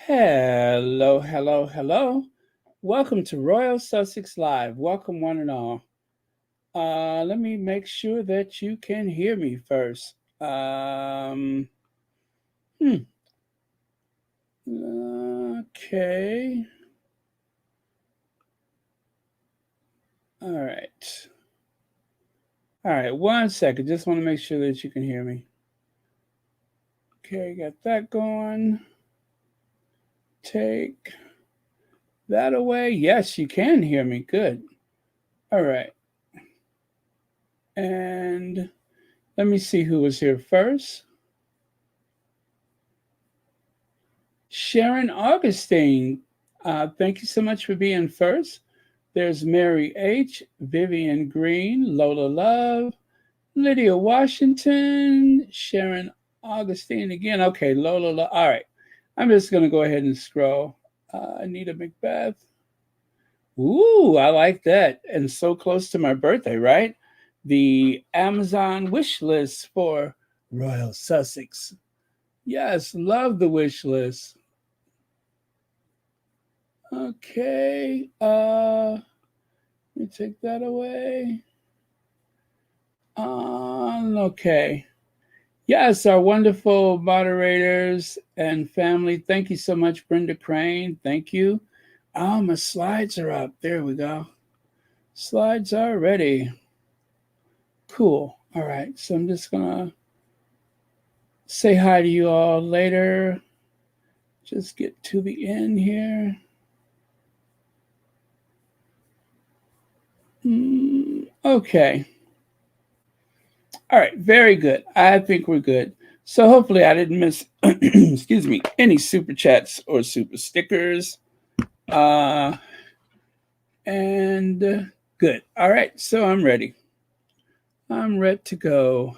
Hello, hello, hello. Welcome to Royal Sussex Live. Welcome, one and all. Let me make sure that you can hear me first. Hmm. Okay. All right. All right. One second. Just want to make sure that you can hear me. Okay, got that going. Take that away. Yes, you can hear me. Good. All right. And let me see who was here first. Sharon Augustine, thank you so much for being first. There's Mary H., Vivian Green, Lola Love, Lydia Washington, Sharon Augustine again. Okay, Lola Love. All right. I'm just going to go ahead and scroll. Anita Macbeth. Ooh, I like that. And so close to my birthday, right? The Amazon wish list for Royal Sussex. Yes, love the wish list. Okay. Let me take that away. Okay. Yes, our wonderful moderators and family. Thank you so much, Brenda Crane. Thank you. Oh, my slides are up. There we go. Slides are ready. Cool. All right. So I'm just going to say hi to you all later. Just get to the end here. Okay. All right, very good. I think we're good. So hopefully I didn't miss, excuse me, any super chats or super stickers. Uh, and good. All right, so I'm ready. I'm ready to go.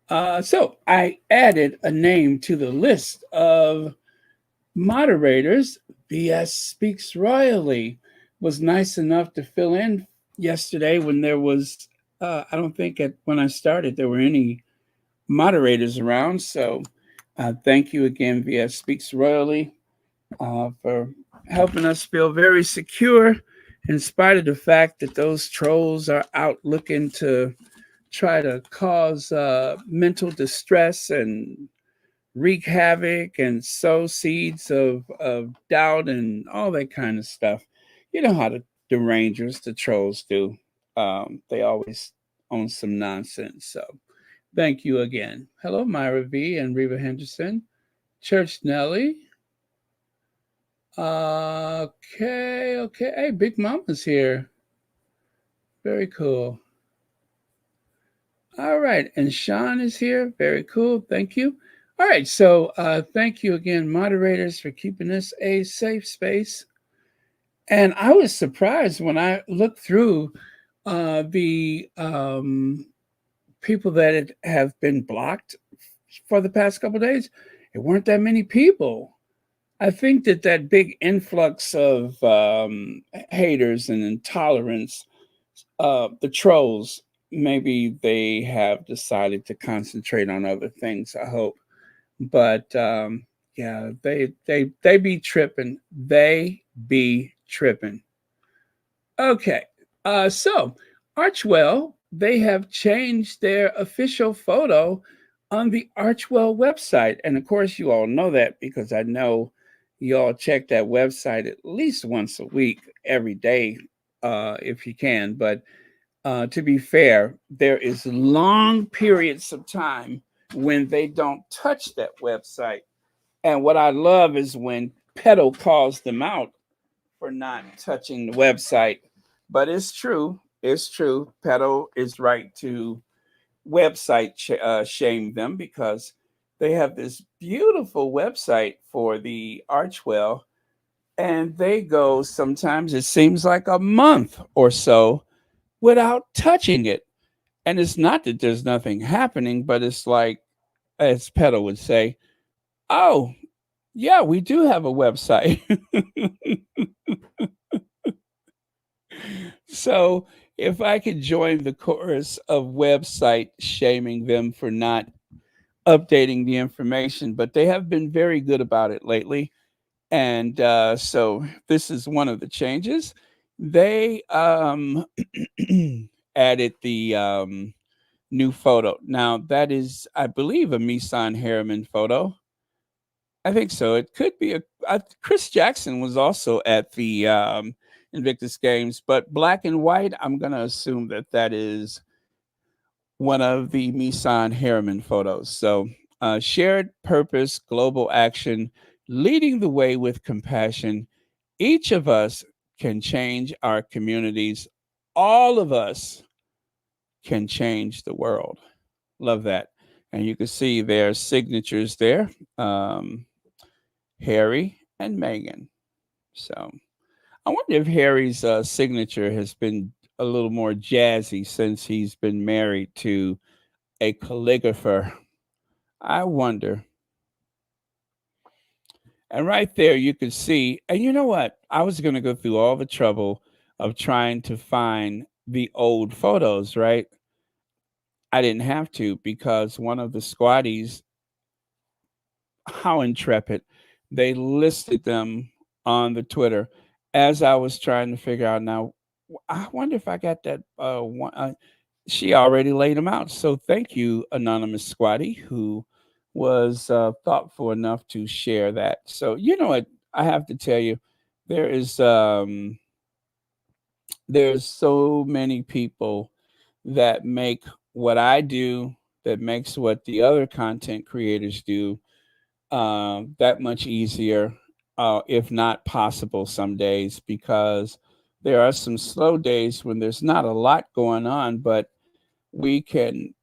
So I added a name to the list of moderators. BS Speaks Royally was nice enough to fill in yesterday when there was, I don't think when I started there were any moderators around. So thank you again, VS Speaks Royally, for helping us feel very secure in spite of the fact that those trolls are out looking to try to cause mental distress and wreak havoc and sow seeds of doubt and all that kind of stuff. You know how the Rangers, the trolls do. They always own some nonsense. So thank you again. Hello, Myra V. and Reva Henderson. Church Nelly. Okay. Hey, Big Mama's here. Very cool. All right. And Sean is here. Very cool. Thank you. All right. So thank you again, moderators, for keeping this a safe space. And I was surprised when I looked through the people that have been blocked for the past couple of days. It weren't that many people. I think that big influx of haters and intolerance, the trolls, maybe they have decided to concentrate on other things. I hope, but yeah, they be tripping. They be tripping. Okay, so Archwell, they have changed their official photo on the Archwell website. And of course, you all know that because I know you all check that website at least once a week, every day, if you can. But to be fair, there is long periods of time when they don't touch that website. And what I love is when Petal calls them out for not touching the website. But it's true. It's true. Petal is right to website shame them because they have this beautiful website for the Archwell, and they go sometimes it seems like a month or so without touching it. And it's not that there's nothing happening, but it's like, as Petal would say, oh, yeah, we do have a website. So if I could join the chorus of website shaming them for not updating the information, but they have been very good about it lately. And so this is one of the changes. They added the new photo. Now, that is, I believe, a Misan Harriman photo. I think so. It could be Chris Jackson was also at the Invictus Games, but black and white, I'm going to assume that that is one of the Misan Harriman photos. So, shared purpose, global action, leading the way with compassion. Each of us can change our communities. All of us can change the world. Love that. And you can see their signatures there, Harry and Meghan. So I wonder if Harry's signature has been a little more jazzy since he's been married to a calligrapher. I wonder. And right there, you can see, and you know what? I was going to go through all the trouble of trying to find the old photos, right? I didn't have to because one of the squatties, how intrepid, they listed them on the Twitter as I was trying to figure out now. I wonder if I got that one. She already laid them out. So thank you, anonymous squatty, who was thoughtful enough to share that. So you know what, I have to tell you, there is there's so many people that make what I do, that makes what the other content creators do that much easier, if not possible, some days, because there are some slow days when there's not a lot going on, but we can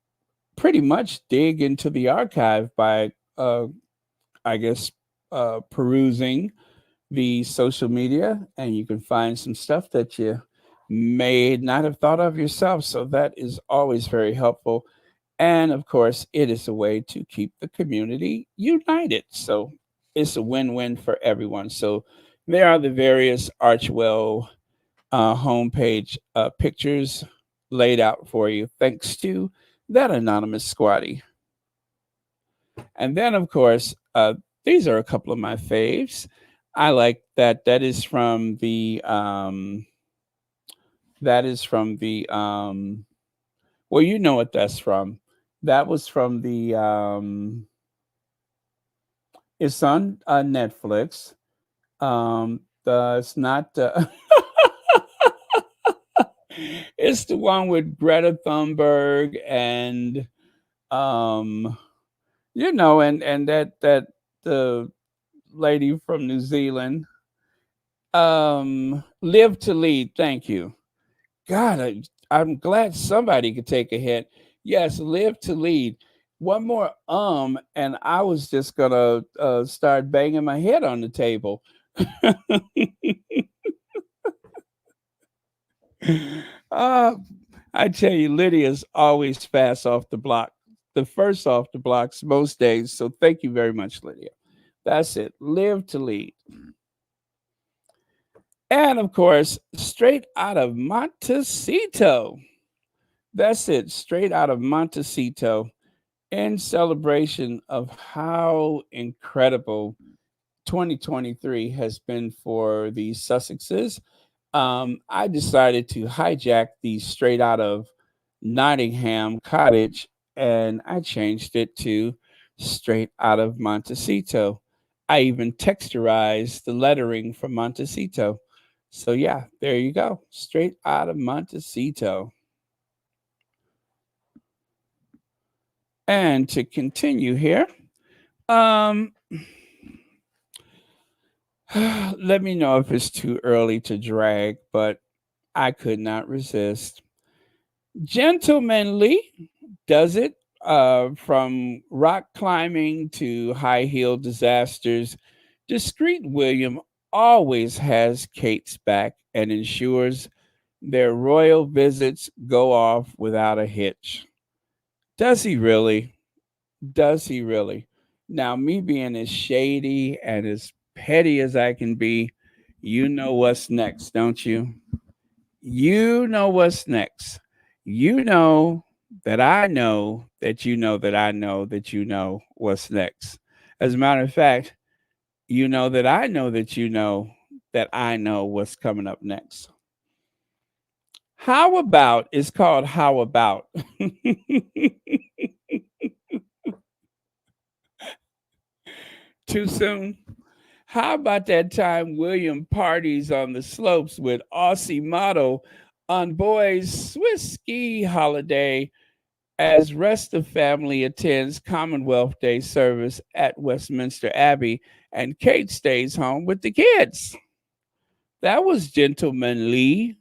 pretty much dig into the archive by, I guess, perusing the social media, and you can find some stuff that you may not have thought of yourself. So that is always very helpful. And of course, it is a way to keep the community united. So it's a win win for everyone. So there are the various Archwell homepage pictures laid out for you, thanks to that anonymous squatty. And then, of course, these are a couple of my faves. I like that. That is from the well, you know what that's from. That was from the it's on Netflix. It's not it's the one with Greta Thunberg and um and that the lady from New Zealand, Live to Lead. Thank you. God, I'm glad somebody could take a hint. Yes, Live to Lead. One more and I was just gonna start banging my head on the table. uh, I tell you, Lydia's always fast off the block, the first off the blocks most days. So thank you very much, Lydia. That's it. Live to Lead. And of course, straight out of Montecito. That's it. Straight out of Montecito, in celebration of how incredible 2023 has been for the Sussexes. I decided to hijack the straight out of Nottingham Cottage, and I changed it to straight out of Montecito. I even texturized the lettering from Montecito. So, yeah, there you go. Straight out of Montecito. And to continue here, um, let me know if it's too early to drag, but I could not resist. Gentlemanly does it, from rock climbing to high heel disasters. Discreet William always has Kate's back and ensures their royal visits go off without a hitch. Does he really? Does he really? Now, me being as shady and as petty as I can be, you know what's next, don't you? You know what's next. You know that I know that you know that I know that you know what's next. As a matter of fact, you know that I know that you know that I know what's coming up next. How about it's called How About. Too soon? How about that time William parties on the slopes with Aussie model on boys' Swiss ski holiday as rest of family attends Commonwealth Day service at Westminster Abbey and Kate stays home with the kids? That was gentlemanly.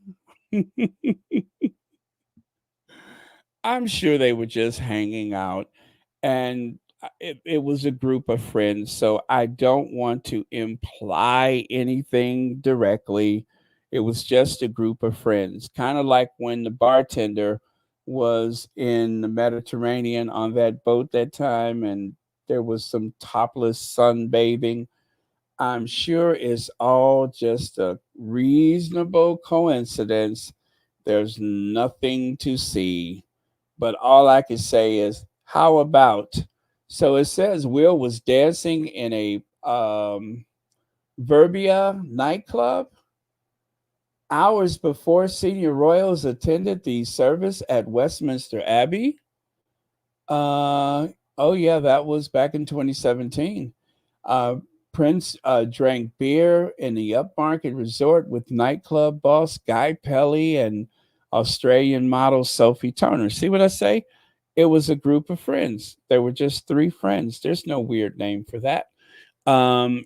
I'm sure they were just hanging out, and it was a group of friends. So I don't want to imply anything directly. It was just a group of friends, kind of like when the bartender was in the Mediterranean on that boat that time, and there was some topless sunbathing. I'm sure it's all just a reasonable coincidence. There's nothing to see. But all I can say is, how about? So it says Will was dancing in a Verbia nightclub hours before senior royals attended the service at Westminster Abbey. Uh, oh yeah, that was back in 2017. Uh, Prince drank beer in the upmarket resort with nightclub boss Guy Pelly and Australian model Sophie Turner. See what I say? It was a group of friends. There were just three friends. There's no weird name for that.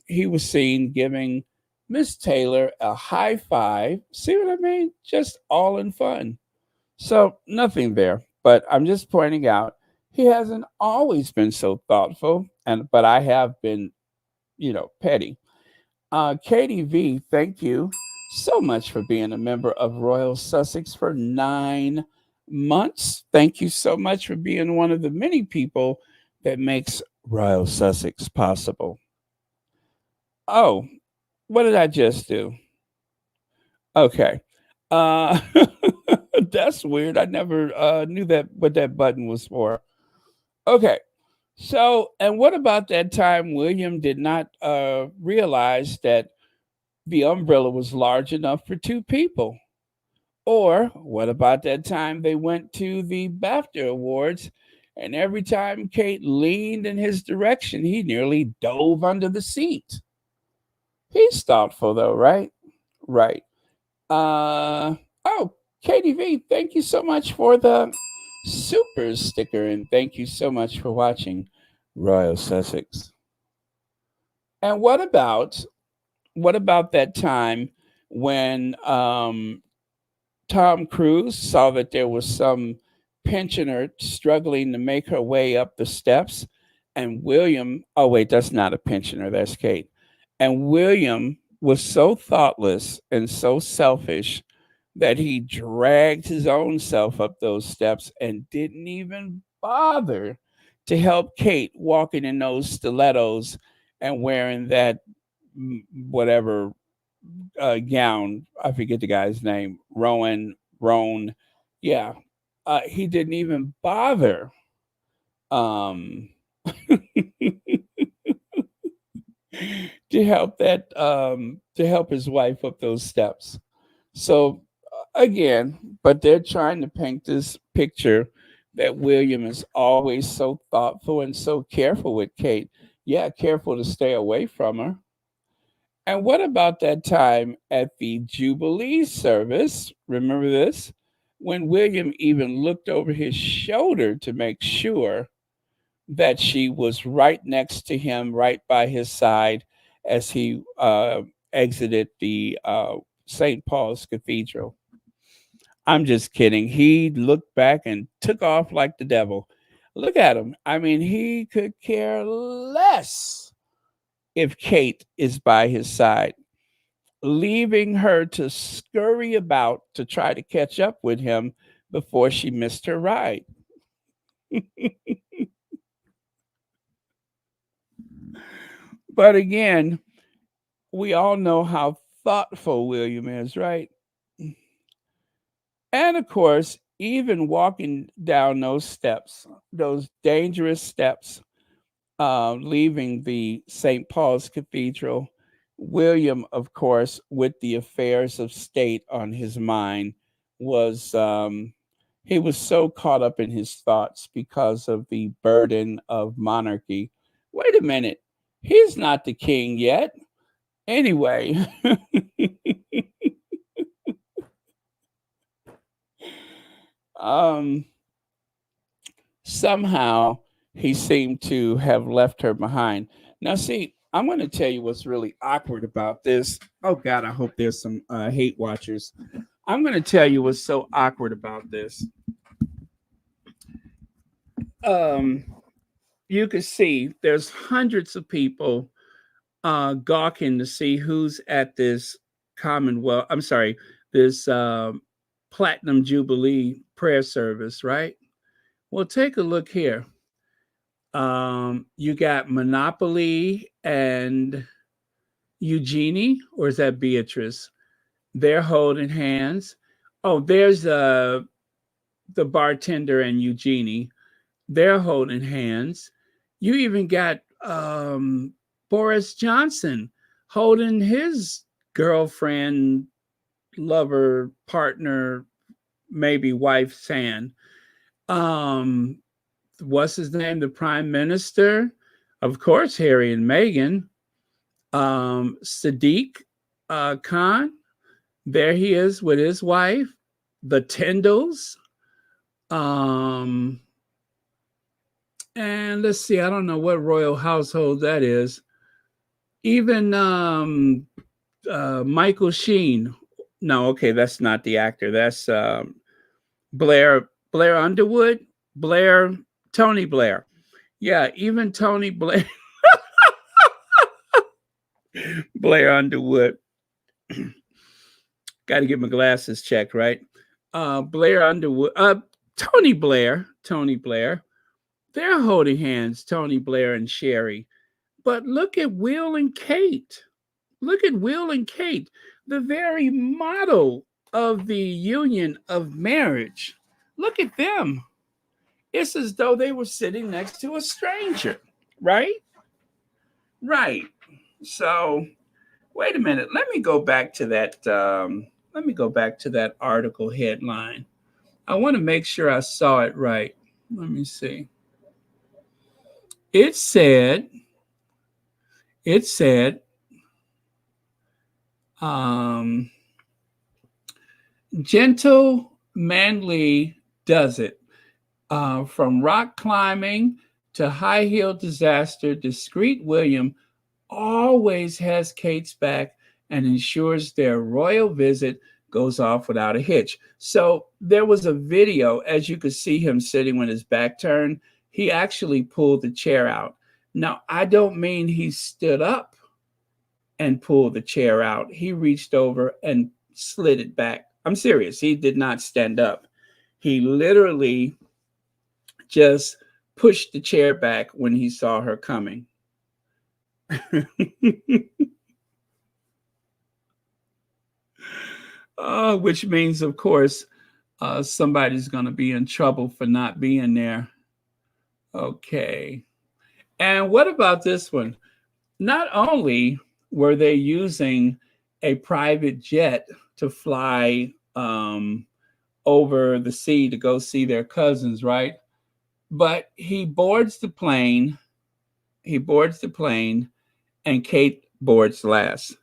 He was seen giving Miss Taylor a high five. See what I mean? Just all in fun. So nothing there, but I'm just pointing out he hasn't always been so thoughtful, and but I have been, petty. Katie V, thank you so much for being a member of Royal Sussex for 9 months. Thank you so much for being one of the many people that makes Royal Sussex possible. Oh, what did I just do? Okay. Uh, that's weird. I never knew that what that button was for. Okay. So, and what about that time William did not realize that the umbrella was large enough for two people? Or what about that time they went to the BAFTA Awards and every time Kate leaned in his direction, he nearly dove under the seat? He's thoughtful though, right? Right. Oh, KDV, thank you so much for the super sticker and thank you so much for watching Royal Sussex. And what about that time when Tom Cruise saw that there was some pensioner struggling to make her way up the steps and William, oh wait, that's not a pensioner, that's Kate. And William was so thoughtless and so selfish that he dragged his own self up those steps and didn't even bother to help Kate walking in those stilettos and wearing that whatever gown. I forget the guy's name. Roan. Yeah. He didn't even bother um, to help his wife up those steps. So again, but they're trying to paint this picture that William is always so thoughtful and so careful with Kate. Yeah, careful to stay away from her. And what about that time at the Jubilee service? Remember this? When William even looked over his shoulder to make sure that she was right next to him, right by his side as he exited the St. Paul's Cathedral. I'm just kidding. He looked back and took off like the devil. Look at him. I mean, he could care less if Kate is by his side, leaving her to scurry about to try to catch up with him before she missed her ride. But again, we all know how thoughtful William is, right? And of course, even walking down those steps, those dangerous steps, leaving the St. Paul's Cathedral, William, of course, with the affairs of state on his mind, was he was so caught up in his thoughts because of the burden of monarchy. Wait a minute, he's not the king yet. Anyway, um, somehow he seemed to have left her behind. Now, see, I'm going to tell you what's really awkward about this. Oh, God, I hope there's some hate watchers. I'm going to tell you what's so awkward about this. Um, you can see there's hundreds of people gawking to see who's at this Commonwealth, I'm sorry, this Platinum Jubilee prayer service, right? Well, take a look here. You got Monopoly and Eugenie, or is that Beatrice? They're holding hands. Oh, there's the bartender and Eugenie. They're holding hands. You even got Boris Johnson holding his girlfriend, lover, partner, maybe wife's hand. Um, what's his name? The prime minister, of course, Harry and Meghan. Sadiq Khan, there he is with his wife. The Tyndalls. Um, and let's see, I don't know what royal household that is. Even Michael Sheen. No, okay, that's not the actor. That's Blair Underwood. Tony Blair. Yeah, even Tony Blair. Blair Underwood. Got to get my glasses checked, right? Blair Underwood. Tony Blair. They're holding hands, Tony Blair and Sherry. But look at Will and Kate. Look at Will and Kate, the very model of the union of marriage. Look at them. It's as though they were sitting next to a stranger, right? Right. So, wait a minute. Let me go back to that. Let me go back to that article headline. I want to make sure I saw it right. Let me see. It said, it said, um, gentle, manly does it. From rock climbing to high heel disaster, discreet William always has Kate's back and ensures their royal visit goes off without a hitch. So there was a video, as you could see him sitting with his back turned. He actually pulled the chair out. Now, I don't mean he stood up and pulled the chair out. He reached over and slid it back. I'm serious. He did not stand up. He literally just pushed the chair back when he saw her coming. Which means, of course, somebody's going to be in trouble for not being there. Okay. And what about this one? Not only were they using a private jet to fly over the sea to go see their cousins, right? But he boards the plane. He boards the plane, and Kate boards last.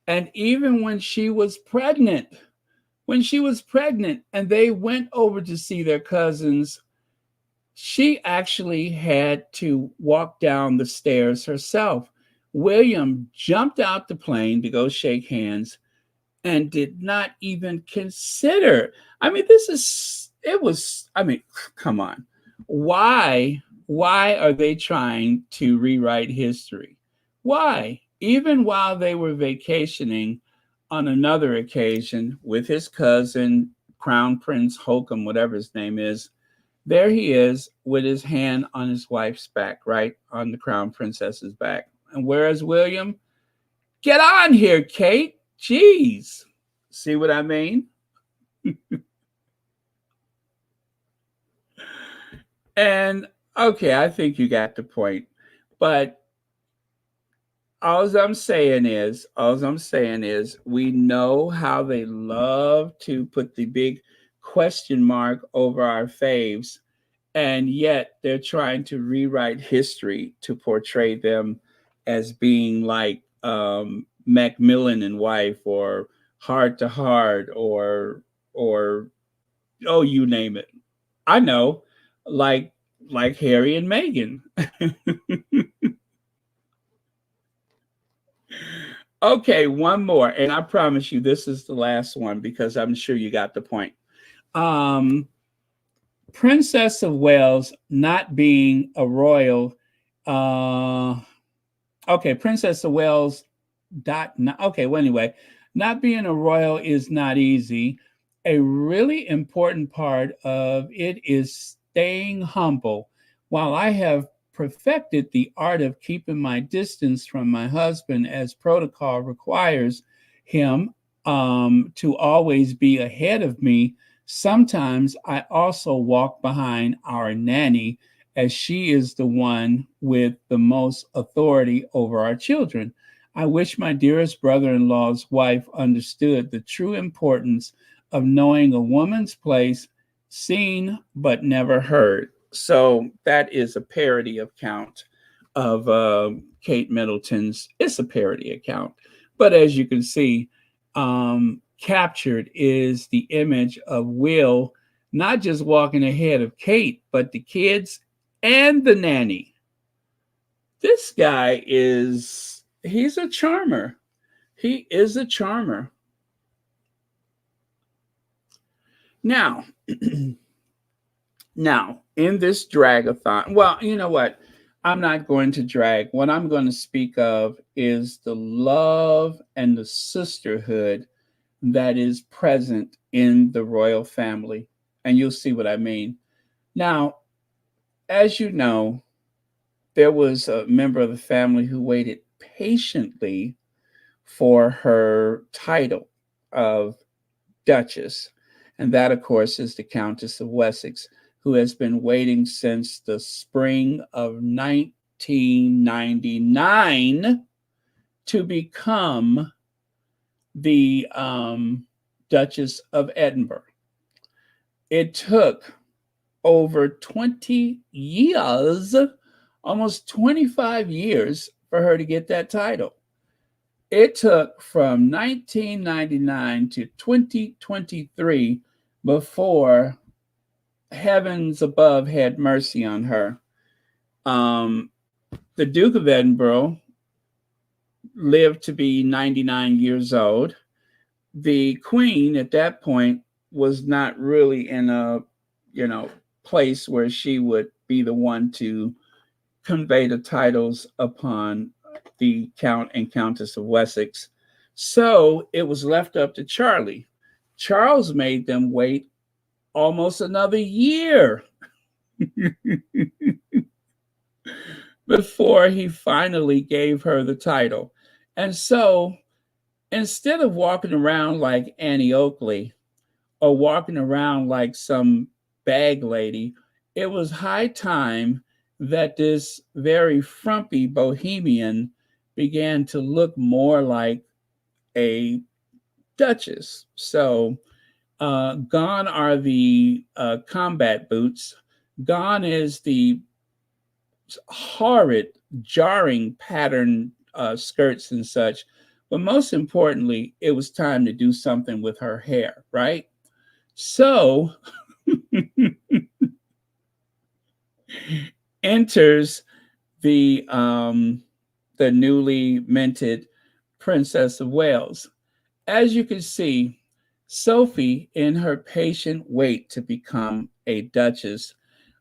And even when she was pregnant, and they went over to see their cousins, she actually had to walk down the stairs herself. William jumped out the plane to go shake hands and did not even consider. I mean, come on. Why are they trying to rewrite history? Why? Even while they were vacationing on another occasion with his cousin, Crown Prince Holcomb, whatever his name is, there he is with his hand on his wife's back, right? On the Crown Princess's back. And where's William? Get on here, Kate. Jeez. See what I mean? And okay, I think you got the point. But all I'm saying is, we know how they love to put the big question mark over our faves, and yet they're trying to rewrite history to portray them as being like Macmillan and wife, or Heart to Heart, or oh, you name it. I know, like Harry and Meghan. Okay, one more, and I promise you this is the last one because I'm sure you got the point. Um, Princess of Wales not being a royal. Uh, okay, Princess of Wales. Okay, well, anyway, not being a royal is not easy. A really important part of it is staying humble. While I have perfected the art of keeping my distance from my husband as protocol requires him to always be ahead of me, sometimes I also walk behind our nanny, as she is the one with the most authority over our children. I wish my dearest brother in law's wife understood the true importance of knowing a woman's place, seen but never heard. So that is a parody account of Kate Middleton's. It's a parody account. But as you can see, captured is the image of Will not just walking ahead of Kate, but the kids and the nanny. This guy he's a charmer. He is a charmer. Now, now in this dragathon, well, you know what? I'm not going to drag. What I'm going to speak of is the love and the sisterhood that is present in the royal family. And you'll see what I mean. Now, as you know, there was a member of the family who waited patiently for her title of Duchess. And that, of course, is the Countess of Wessex, who has been waiting since the spring of 1999 to become the Duchess of Edinburgh. It took over 20 years, almost 25 years, for her to get that title. It took from 1999 to 2023 before heavens above had mercy on her. The Duke of Edinburgh lived to be 99 years old. The Queen at that point was not really in a, place where she would be the one to convey the titles upon the Count and Countess of Wessex. So it was left up to Charlie. Charles made them wait almost another year before he finally gave her the title. And so instead of walking around like Annie Oakley or walking around like some bag lady, it was high time that this very frumpy bohemian began to look more like a duchess. So gone are the combat boots. Gone is the horrid, jarring pattern skirts and such. But most importantly, it was time to do something with her hair, right? So enters the newly minted Princess of Wales. As you can see, Sophie, in her patient wait to become a duchess,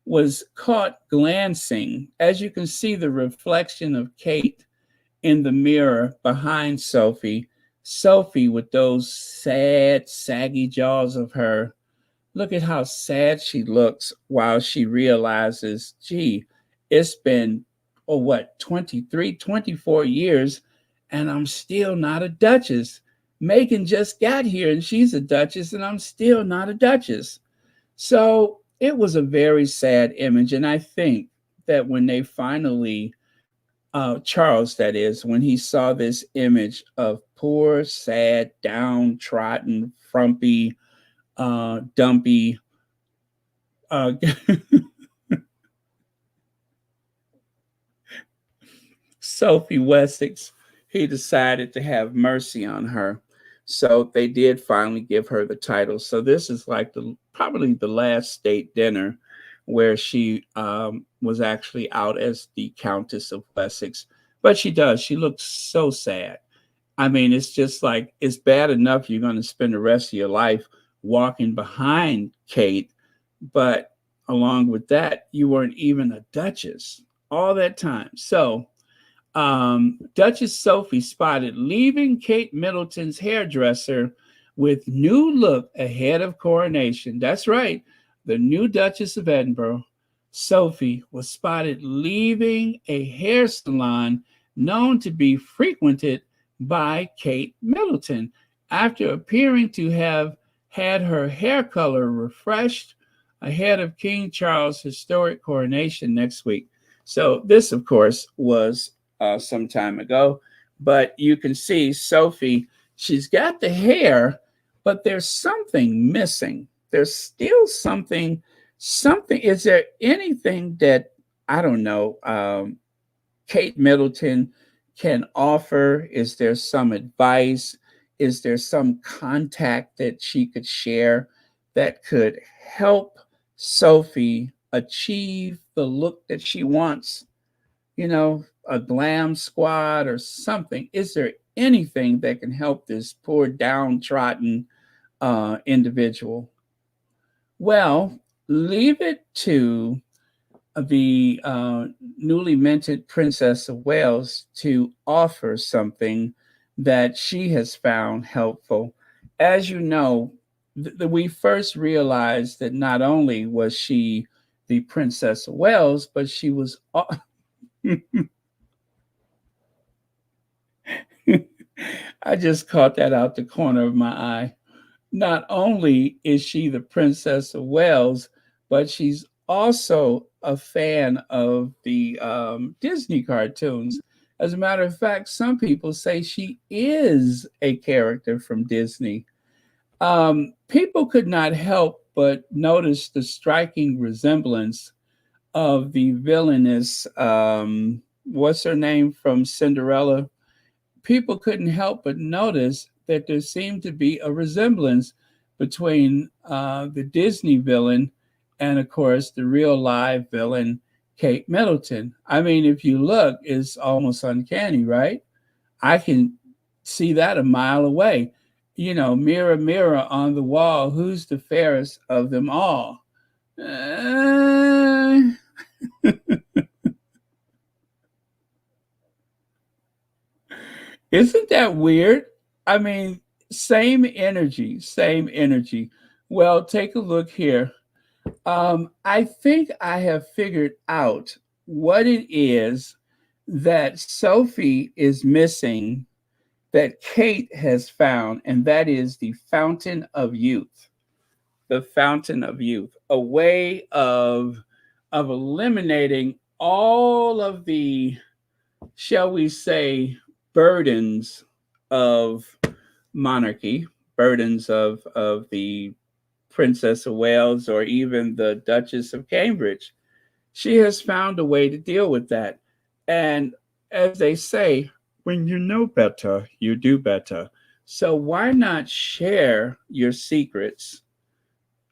was caught glancing. As you can see, the reflection of Kate in the mirror behind Sophie. Sophie, with those sad, saggy jaws of her. Look at how sad she looks while she realizes, gee, it's been, 23, 24 years, and I'm still not a duchess. Meghan just got here and she's a duchess, and I'm still not a duchess. So it was a very sad image. And I think that when they finally, Charles, that is, when he saw this image of poor, sad, downtrodden, frumpy, dumpy, uh, Sophie Wessex, he decided to have mercy on her. So they did finally give her the title. So this is like the probably the last state dinner where she was actually out as the Countess of Wessex. But she does. She looks so sad. I mean, it's just like it's bad enough you're going to spend the rest of your life walking behind Kate, but along with that, you weren't even a duchess all that time. So Duchess Sophie spotted leaving Kate Middleton's hairdresser with new look ahead of coronation. That's right, the new Duchess of Edinburgh. Sophie was spotted leaving a hair salon known to be frequented by Kate Middleton after appearing to have had her hair color refreshed ahead of King Charles' historic coronation next week. So, this, of course, was some time ago. But you can see Sophie, she's got the hair, but there's something missing. There's still something. Is there anything that, I don't know, Kate Middleton can offer? Is there some advice? Is there some contact that she could share that could help Sophie achieve the look that she wants? You know, a glam squad or something. Is there anything that can help this poor downtrodden individual? Well, leave it to the newly minted Princess of Wales to offer something that she has found helpful. As you know, we first realized that not only was she the Princess of Wales, but she was. I just caught that out the corner of my eye. Not only is she the Princess of Wales, but she's also a fan of the Disney cartoons. As a matter of fact, some people say she is a character from Disney. People could not help but notice the striking resemblance of the villainous, what's her name from Cinderella? People couldn't help but notice that there seemed to be a resemblance between the Disney villain and, of course, the real live villain, Kate Middleton. I mean, if you look, it's almost uncanny, right? I can see that a mile away. You know, mirror, mirror on the wall, who's the fairest of them all? Uh, Isn't that weird? I mean, same energy, same energy. Well, take a look here. I think I have figured out what it is that Sophie is missing that Kate has found, and that is the fountain of youth. The fountain of youth, a way of eliminating all of the, shall we say, burdens of monarchy, burdens of the Princess of Wales or even the Duchess of Cambridge. She has found a way to deal with that. And as they say, when you know better, you do better. So why not share your secrets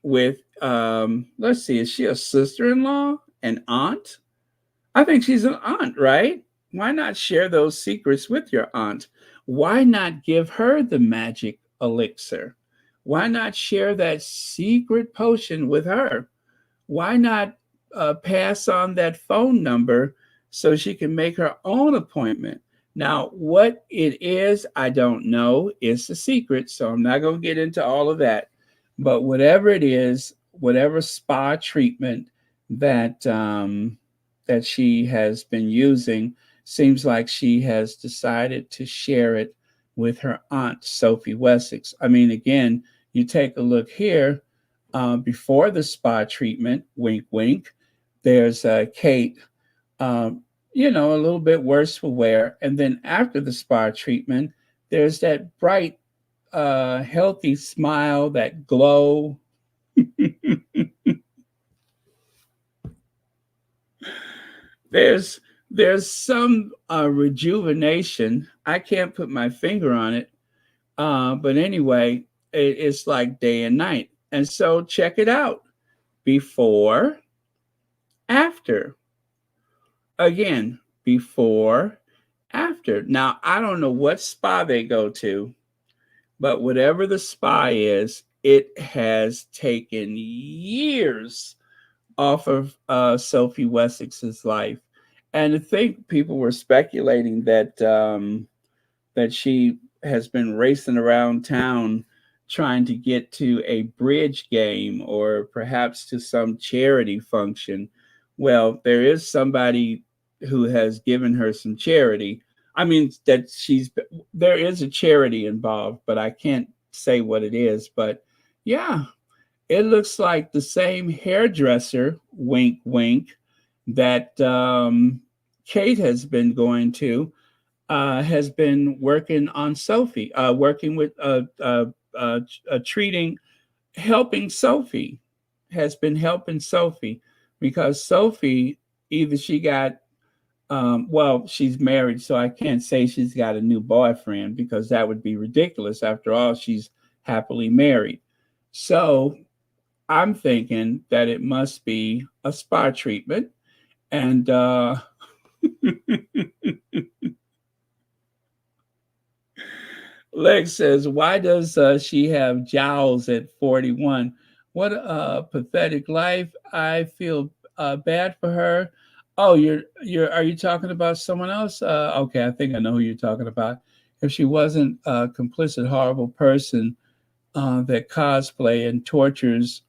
with, let's see, is she a sister in law, an aunt? I think she's an aunt, right? Why not share those secrets with your aunt? Why not give her the magic elixir? Why not share that secret potion with her? Why not pass on that phone number so she can make her own appointment? Now, what it is, I don't know. It's a secret, so I'm not going to get into all of that. But whatever it is, whatever spa treatment that that she has been using, seems like she has decided to share it with her aunt, Sophie Wessex. I mean, again, you take a look here. Before the spa treatment, wink, wink, there's Kate, um, a little bit worse for wear. And then after the spa treatment, there's that bright, healthy smile, that glow. there's there's some rejuvenation. I can't put my finger on it, but anyway, it's like day and night. And so check it out: before, after. Again, before, after. Now I don't know what spa they go to, but whatever the spa is, it has taken years off of Sophie Wessex's life. And I think people were speculating that she has been racing around town trying to get to a bridge game or perhaps to some charity function. Well, there is somebody who has given her some charity. I mean, there is a charity involved, but I can't say what it is. But yeah, it looks like the same hairdresser, wink, wink, that Kate has been going to, has been working on Sophie, working with treating, helping Sophie, has been helping Sophie because Sophie, either she got, well, she's married, so I can't say she's got a new boyfriend because that would be ridiculous. After all, she's happily married. So I'm thinking that it must be a spa treatment. And Lex says, why does she have jowls at 41? What a pathetic life. I feel bad for her. Oh, are you talking about someone else? Okay, I think I know who you're talking about. If she wasn't a complicit, horrible person that cosplay and tortures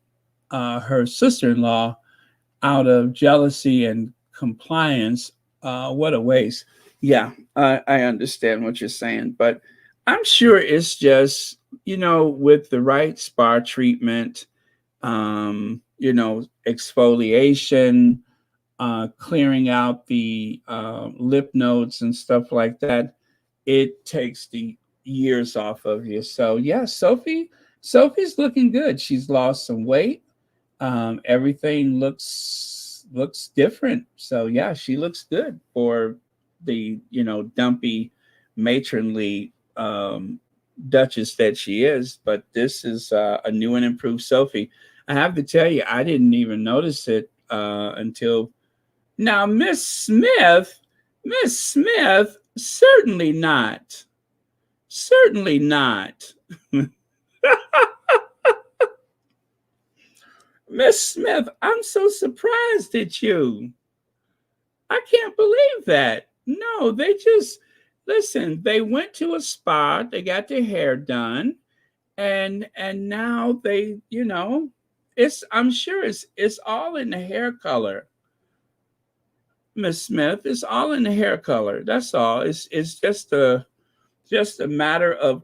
her sister-in-law out of jealousy and compliance, what a waste. Yeah, I understand what you're saying, but I'm sure it's just, with the right spa treatment, exfoliation, clearing out the lip nodes and stuff like that, it takes the years off of you. So yeah, Sophie's looking good. She's lost some weight. Everything looks different. So yeah, she looks good for the dumpy, matronly Duchess that she is. But this is a new and improved Sophie. I have to tell you, I didn't even notice it until now. Miss Smith, certainly not, certainly not. Miss Smith, I'm so surprised at you. I can't believe that. No, they just listen, they went to a spa, they got their hair done, and now they, it's I'm sure it's all in the hair color. Miss Smith, it's all in the hair color. That's all. It's just a matter of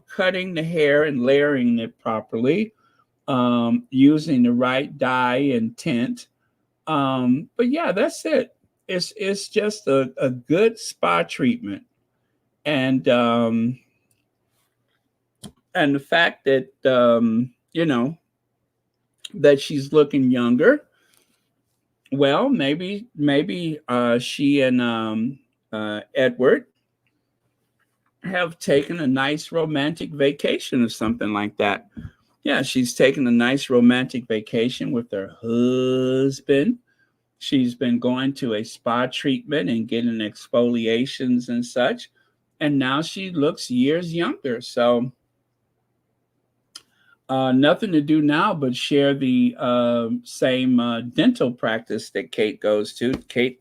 cutting the hair and layering it properly, using the right dye and tint. But yeah, that's it. It's just a good spa treatment, and and the fact that that she's looking younger. Well, maybe she and Edward have taken a nice romantic vacation or something like that. Yeah, she's taken a nice romantic vacation with her husband. She's been going to a spa treatment and getting exfoliations and such. And now she looks years younger. So nothing to do now but share the same dental practice that Kate goes to. Kate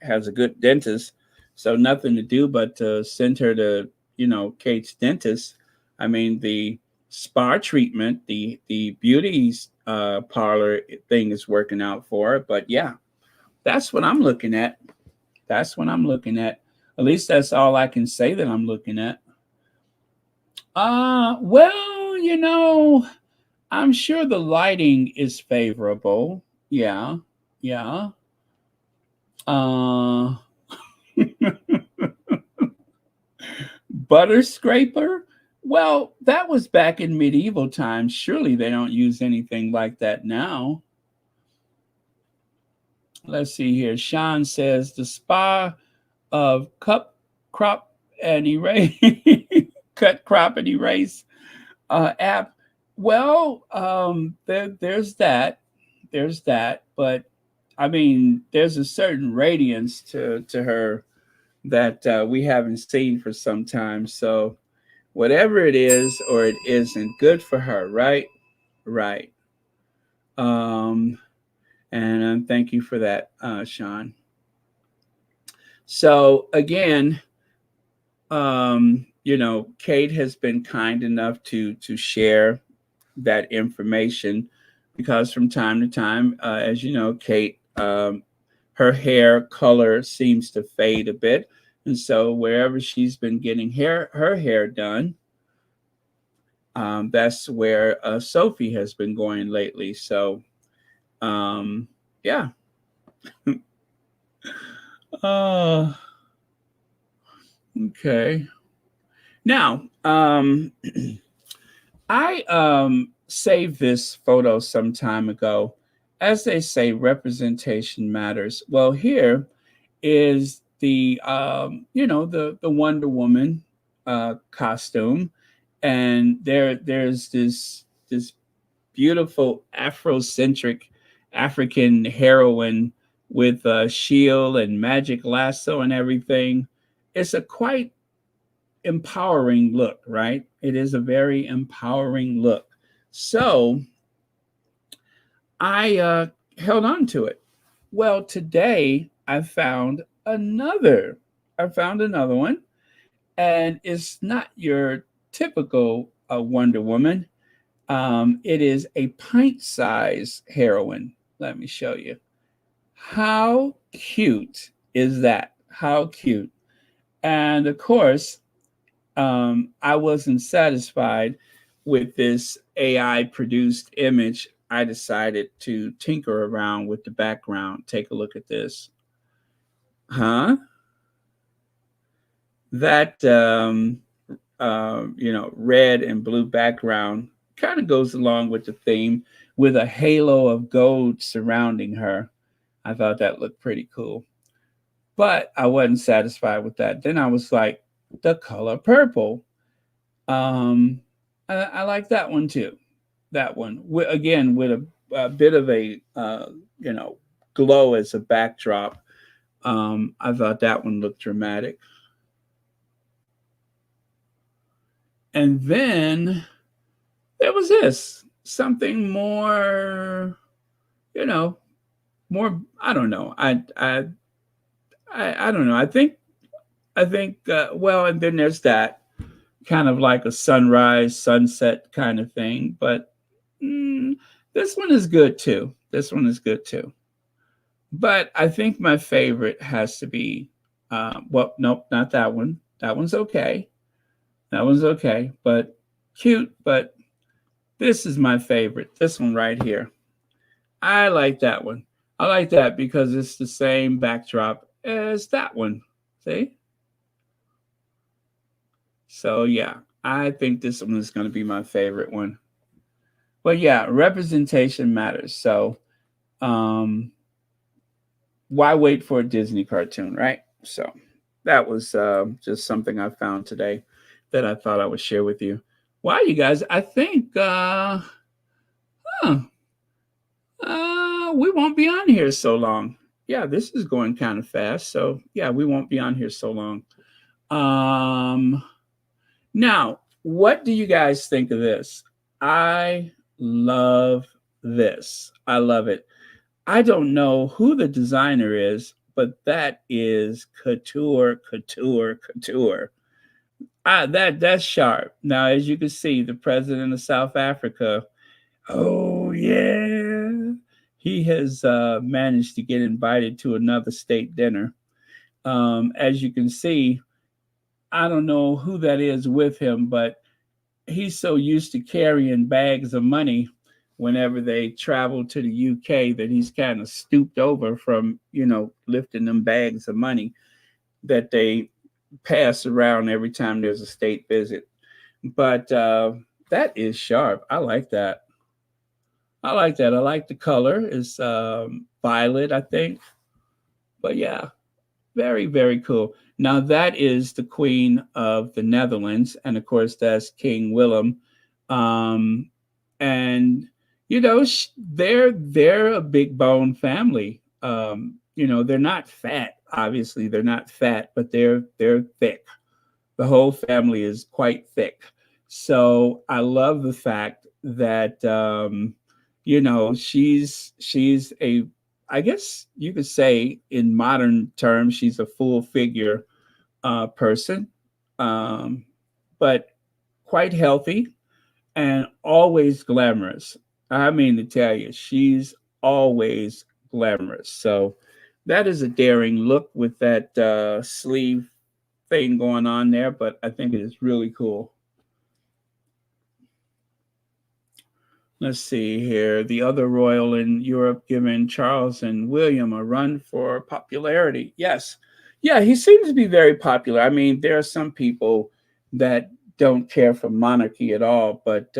has a good dentist. So nothing to do but to send her to, Kate's dentist. I mean, the spa treatment, the beauty parlor thing is working out for her. But yeah, that's what I'm looking at. That's what I'm looking at. At least that's all I can say that I'm looking at. Well, I'm sure the lighting is favorable. Yeah, yeah. Uh, butter scraper. Well, that was back in medieval times. Surely they don't use anything like that now. Let's see here. Sean says the spa of cup, crop, and erase, cut, crop, and erase app. Well, there's that. There's that. But I mean, there's a certain radiance to her that we haven't seen for some time. So whatever it is or it isn't, good for her, right? Right. Um, and thank you for that, Sean. So again, Kate has been kind enough to share that information because from time to time, as you know, Kate, her hair color seems to fade a bit, and so wherever she's been getting her hair done, that's where Sophie has been going lately. So, yeah. Uh, okay. Now, I saved this photo some time ago. As they say, representation matters. Well, here is the Wonder Woman costume, and there's this beautiful Afrocentric African heroine with a shield and magic lasso and everything. It's a quite empowering look, right? It is a very empowering look. So I held on to it. Well, today I found another one, and it's not your typical Wonder Woman. It is a pint-size heroine. Let me show you. How cute is that? How cute! And of course, I wasn't satisfied with this AI produced image. I decided to tinker around with the background. Take a look at this. Huh? That, red and blue background kind of goes along with the theme with a halo of gold surrounding her. I thought that looked pretty cool. But I wasn't satisfied with that. Then I was like, the color purple. Um, I like that one too. That one again with a bit of a glow as a backdrop. I thought that one looked dramatic. And then there was this something more, you know, more. I don't know. I don't know. I think. Well, and then there's that kind of like a sunrise, sunset kind of thing. But mm, this one is good too. This one is good too. But I think my favorite has to be, well, nope, not that one. That one's okay. That one's okay, but cute. But this is my favorite. This one right here. I like that one. I like that because it's the same backdrop as that one. See? So yeah, I think this one is going to be my favorite one. But yeah, representation matters. So um, why wait for a Disney cartoon, right? So that was just something I found today that I thought I would share with you. Wow, you guys, I think huh, we won't be on here so long. Yeah, this is going kind of fast. So yeah, we won't be on here so long. Um, Now, what do you guys think of this? I love this. I love it. I don't know who the designer is, but that is couture, couture, couture. That's sharp. Now, as you can see, the president of South Africa, oh yeah, he has managed to get invited to another state dinner. As you can see, I don't know who that is with him, but he's so used to carrying bags of money whenever they travel to the UK that he's kind of stooped over from, lifting them bags of money that they pass around every time there's a state visit. But that is sharp. I like that. I like that. I like the color. It's violet, I think. But yeah, very, very cool. Now that is the Queen of the Netherlands, and of course that's King Willem. Um, and they're a big bone family. They're not fat. Obviously, they're not fat, but they're thick. The whole family is quite thick. So I love the fact that she's a, I guess you could say in modern terms she's a full figure person, um, but quite healthy and always glamorous. I mean to tell you, she's always glamorous. So that is a daring look with that sleeve thing going on there, but I think it is really cool. Let's see here. The other royal in Europe giving Charles and William a run for popularity. Yes. Yeah, he seems to be very popular. I mean, there are some people that don't care for monarchy at all, but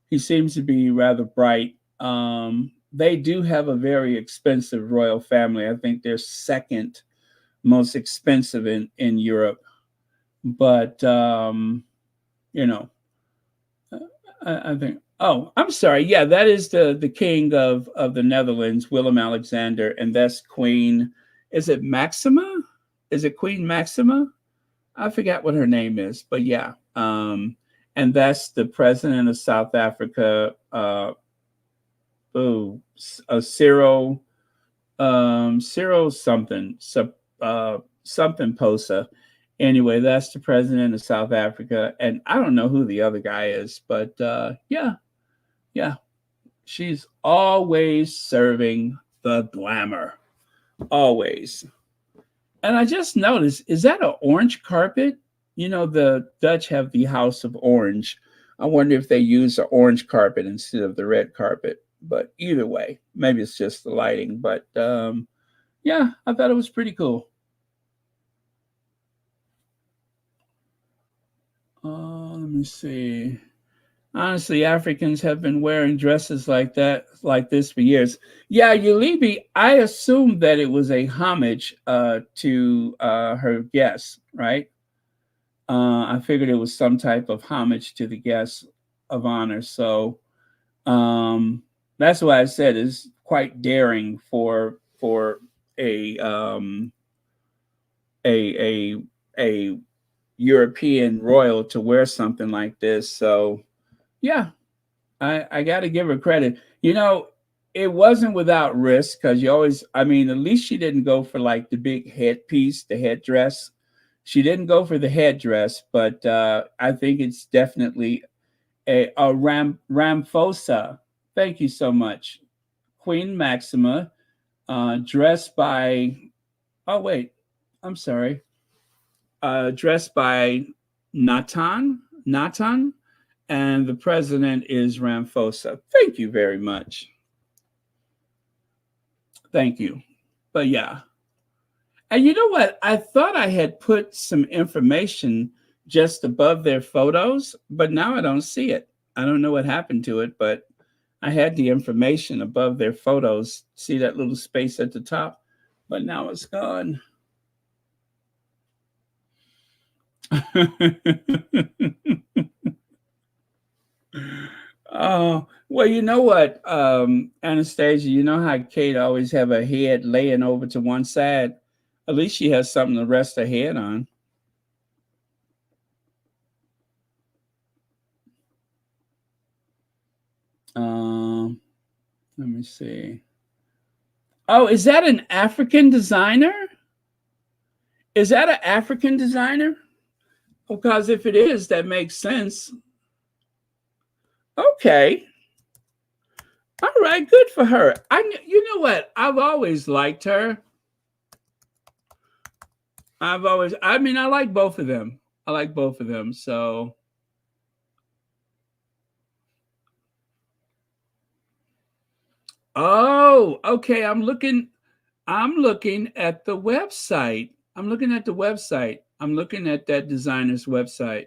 he seems to be rather bright. They do have a very expensive royal family. I think they're second most expensive in Europe. But you know, I think. Oh, I'm sorry. Yeah, that is the king of the Netherlands, Willem Alexander, and that's Queen. Is it Maxima? Is it Queen Maxima? I forgot what her name is, but yeah. And that's the president of South Africa. Cyril, Cyril something, something Posa. Anyway, that's the president of South Africa, and I don't know who the other guy is, but yeah, she's always serving the glamour, always. And I just noticed, is that an orange carpet? The Dutch have the House of Orange. I wonder if they use an orange carpet instead of the red carpet. But either way, maybe it's just the lighting. But yeah, I thought it was pretty cool. Let me see. Honestly, Africans have been wearing dresses like that, like this for years. Yeah, Yulibi, I assumed that it was a homage to her guests, right? I figured it was some type of homage to the guests of honor. So that's why I said it's quite daring for a a a a European royal to wear something like this. So yeah, I got to give her credit. It wasn't without risk because you always, I mean, at least she didn't go for like the big headpiece, the headdress. She didn't go for the headdress, but I think it's definitely a Ramfosa. Thank you so much. Queen Maxima, dressed by, oh, wait, I'm sorry, dressed by Natan, and the president is Ramfosa. Thank you very much. Thank you. But yeah. And you know what? I thought I had put some information just above their photos, but now I don't see it. I don't know what happened to it, but I had the information above their photos. See that little space at the top? But now it's gone. Oh, well, you know what, Anastasia, you know how Kate always have her head laying over to one side? At least she has something to rest her head on. Um, Let me see. Oh, is that an African designer? Is that an African designer? Because if it is, that makes sense. Okay. All right, good for her. You know what? I've always liked her. I mean, I like both of them. I like both of them. So, Oh, okay. I'm looking at the website. I'm looking at the website. I'm looking at that designer's website.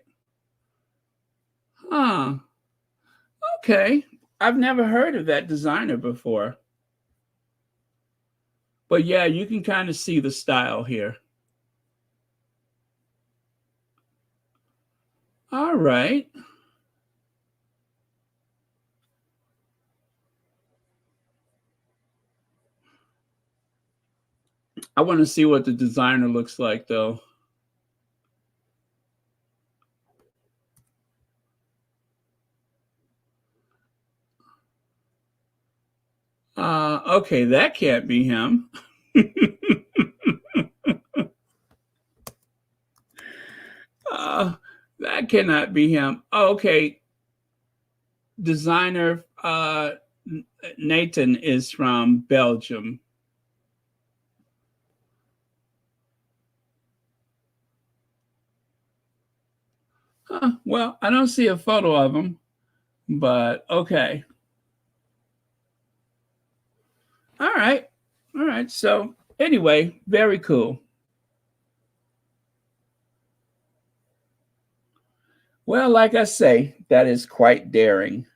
Huh. Okay. I've never heard of that designer before. But yeah, you can kind of see the style here. All right. I want to see what the designer looks like though. Okay, that can't be him. uh, that cannot be him. Oh, okay, designer Nathan is from Belgium. Huh, well, I don't see a photo of him, but okay. All right. All right. So, anyway, very cool. Well, like I say, that is quite daring.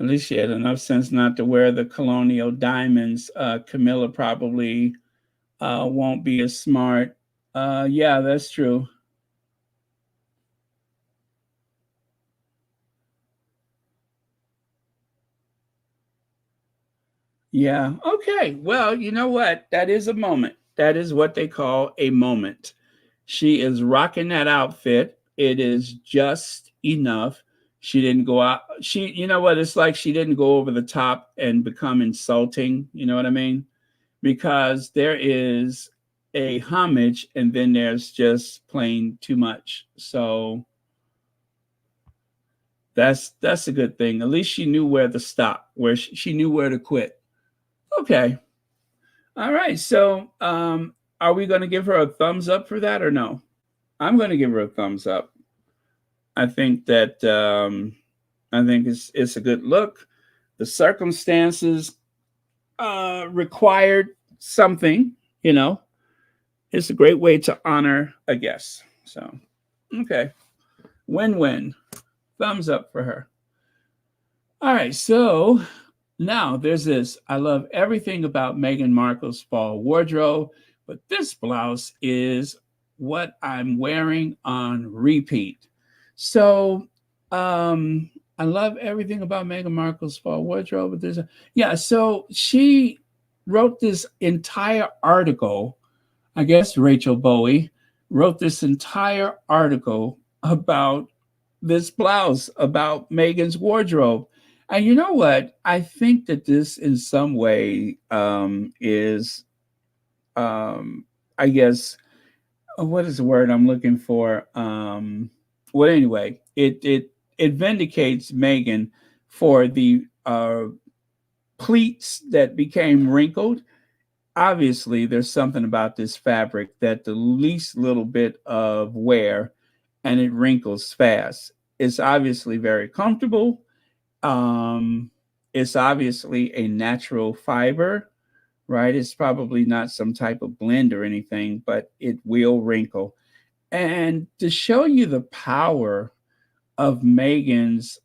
At least she had enough sense not to wear the colonial diamonds. Camilla probably won't be as smart. Yeah, that's true. Yeah. Okay. Well, you know what? That is a moment. That is what they call a moment. She is rocking that outfit. It is just enough. She didn't go out. You know what? It's like she didn't go over the top and become insulting. You know what I mean? Because there is a homage and then there's just plain too much. So that's a good thing. At least she knew where to stop, where she knew where to quit. Okay. All right. So, are we going to give her a thumbs up for that or no? I'm going to give her a thumbs up. I think that I think it's a good look. The circumstances required something. You know, it's a great way to honor a guest. So, okay, win-win. Thumbs up for her. All right. So now there's this. I love everything about Meghan Markle's fall wardrobe, but this blouse is what I'm wearing on repeat. So I love everything about Meghan Markle's fall wardrobe, but there's a yeah, so she wrote this entire article. I guess Rachel Bowie wrote this entire article about this blouse, about Megan's wardrobe. And you know what? I think that this, in some way, is, I guess, what is the word I'm looking for? Well, anyway, it vindicates Megan for the pleats that became wrinkled. Obviously, there's something about this fabric that the least little bit of wear and it wrinkles fast. It's obviously very comfortable. Um, it's obviously a natural fiber, right? It's probably not some type of blend or anything, but it will wrinkle. And to show you the power of Megan's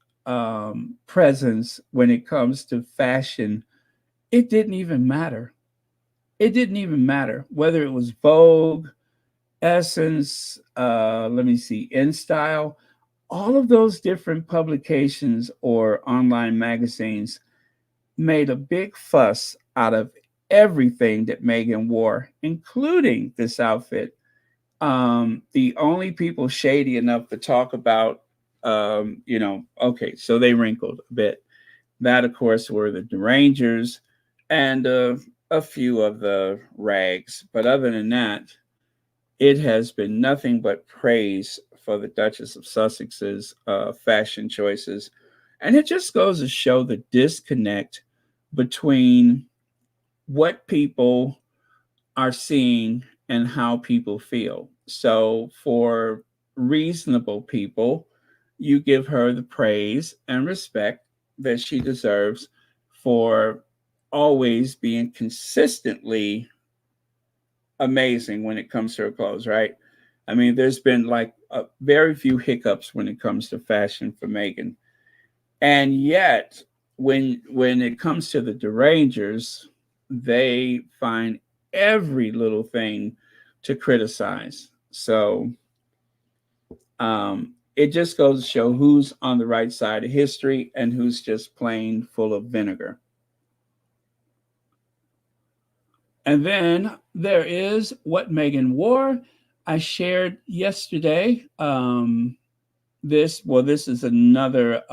presence when it comes to fashion, it didn't even matter. It didn't even matter whether it was Vogue, Essence, let me see, InStyle, all of those different publications or online magazines made a big fuss out of everything that Megan wore, including this outfit. The only people shady enough to talk about, okay, so they wrinkled a bit. That, of course, were the Derangers and a few of the rags. But other than that, it has been nothing but praise for the Duchess of Sussex's fashion choices. And it just goes to show the disconnect between what people are seeing and how people feel. So, for reasonable people, you give her the praise and respect that she deserves for always being consistently amazing when it comes to her clothes, right? I mean, there's been like very few hiccups when it comes to fashion for Meghan, and yet when it comes to the derangers, they find every little thing to criticize. So it just goes to show who's on the right side of history and who's just plain full of vinegar. And then there is what Meghan wore. I shared yesterday. This is another.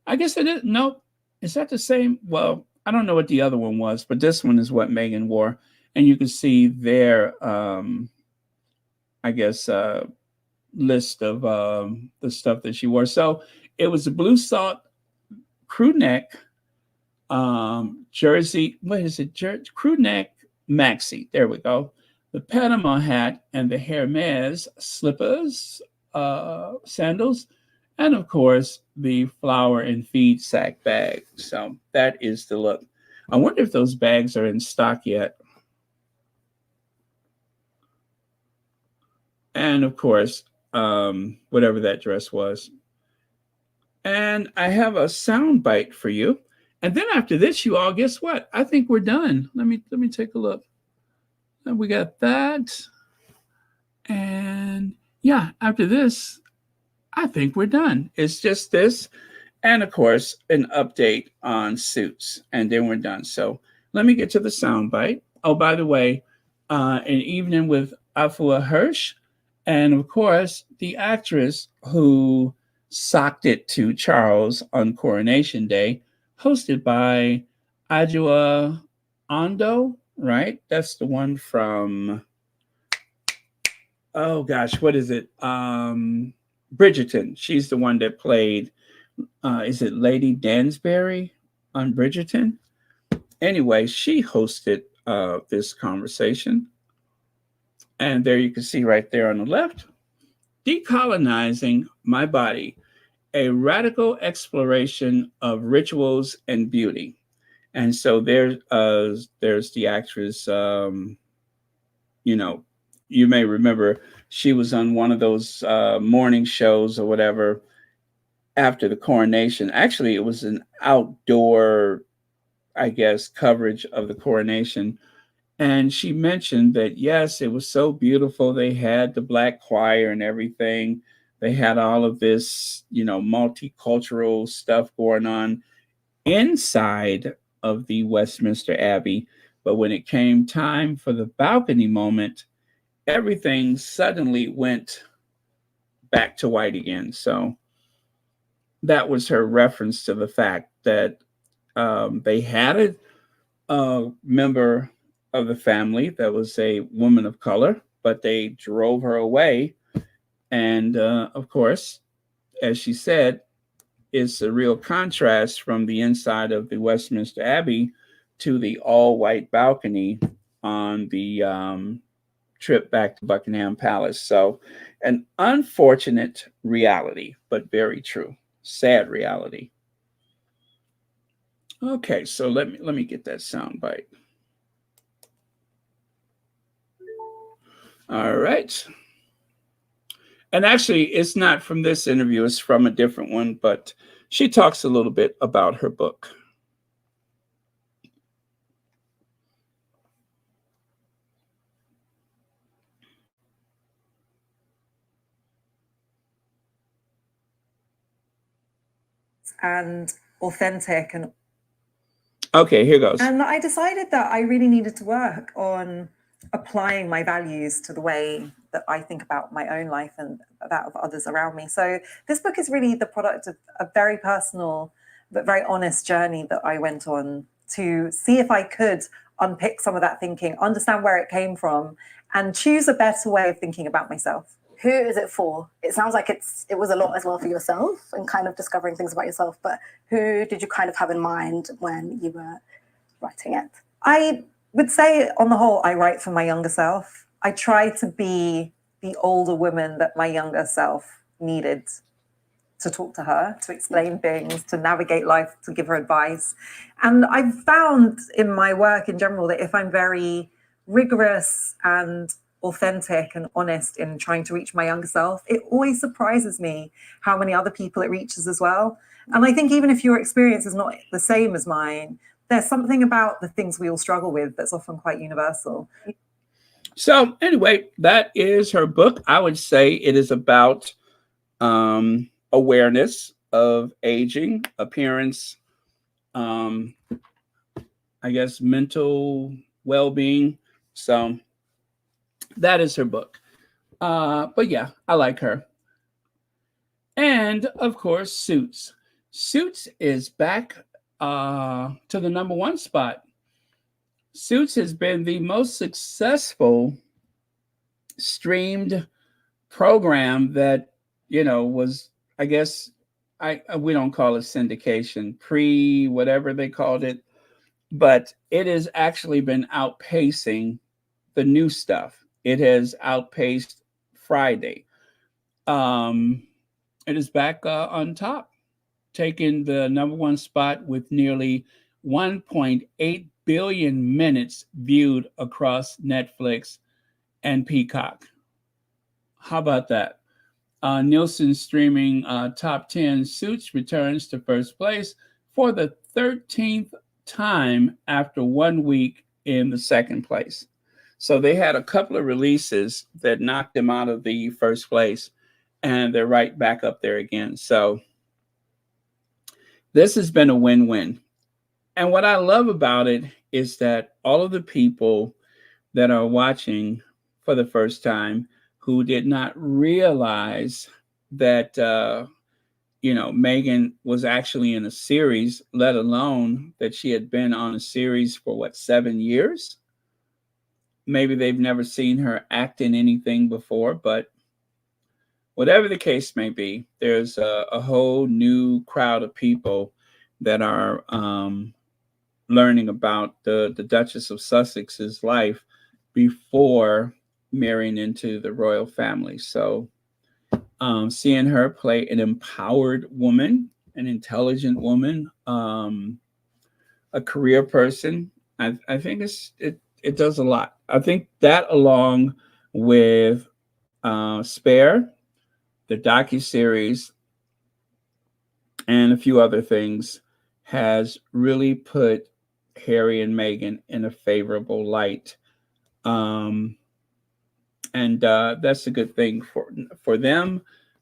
I guess it is. Nope. Is that the same? Well, I don't know what the other one was, but this one is what Meghan wore, and you can see their, I guess, list of the stuff that she wore. So it was a blue salt crew neck jersey. What is it? Crew neck maxi. There we go. The Panama hat and the Hermes slippers, sandals, and of course the flour and feed sack bag. So that is the look. I wonder if those bags are in stock yet. And of course, whatever that dress was. And I have a sound bite for you. And then after this, you all, guess what? I think we're done. Let me take a look. And we got that. And yeah, after this, I think we're done. It's just this, and of course, an update on Suits, and then we're done. So let me get to the soundbite. Oh, by the way, an evening with Afua Hirsch, and of course, the actress who socked it to Charles on Coronation Day, hosted by Adjoa Ando, right? That's the one from, oh gosh, what is it? Bridgerton. She's the one that played, is it Lady Dansbury on Bridgerton? Anyway, she hosted this conversation. And there you can see right there on the left, Decolonizing My Body, a radical exploration of rituals and beauty. And so there's the actress, you know, you may remember she was on one of those morning shows or whatever after the coronation. Actually, it was an outdoor, I guess, coverage of the coronation. And she mentioned that, yes, it was so beautiful. They had the black choir and everything. They had all of this, multicultural stuff going on inside of the Westminster Abbey. But when it came time for the balcony moment, everything suddenly went back to white again. So that was her reference to the fact that they had a member of the family that was a woman of color, but they drove her away. And of course, as she said, it's a real contrast from the inside of the Westminster Abbey to the all white balcony on the trip back to Buckingham Palace. So, an unfortunate reality, but very true. Sad reality. Okay, so let me get that sound bite. All right. And actually, it's not from this interview, it's from a different one, but she talks a little bit about her book. And authentic. And okay, here goes. And I decided that I really needed to work on applying my values to the way that I think about my own life and that of others around me. So this book is really the product of a very personal but very honest journey that I went on to see if I could unpick some of that thinking, understand where it came from, and choose a better way of thinking about myself. Who is it for? It sounds like it was a lot as well for yourself and kind of discovering things about yourself, but who did you kind of have in mind when you were writing it? I would say on the whole, I write for my younger self. I try to be the older woman that my younger self needed to talk to her, to explain things, to navigate life, to give her advice. And I've found in my work in general that if I'm very rigorous and authentic and honest in trying to reach my younger self, it always surprises me how many other people it reaches as well. And I think even if your experience is not the same as mine, there's something about the things we all struggle with that's often quite universal. So anyway, that is her book. I would say it is about awareness of aging, appearance, I guess mental well-being. So that is her book. But yeah, I like her. And of course, Suits. Suits is back to the #1 spot. Suits has been the most successful streamed program that, was, I guess, we don't call it syndication, pre whatever they called it, but it has actually been outpacing the new stuff. It has outpaced Friday. It is back on top, taking the #1 spot with nearly 1.8 billion minutes viewed across Netflix and Peacock. How about that? Nielsen streaming top 10, Suits returns to first place for the 13th time after 1 week in the second place. So they had a couple of releases that knocked them out of the first place, and they're right back up there again. So this has been a win-win. And what I love about it is that all of the people that are watching for the first time who did not realize that, Meghan was actually in a series, let alone that she had been on a series for 7 years? Maybe they've never seen her act in anything before, but whatever the case may be, there's a whole new crowd of people that are learning about the Duchess of Sussex's life before marrying into the royal family. So seeing her play an empowered woman, an intelligent woman, a career person, I think it does a lot. I think that, along with Spare, the docuseries, and a few other things, has really put Harry and Meghan in a favorable light. And that's a good thing for them,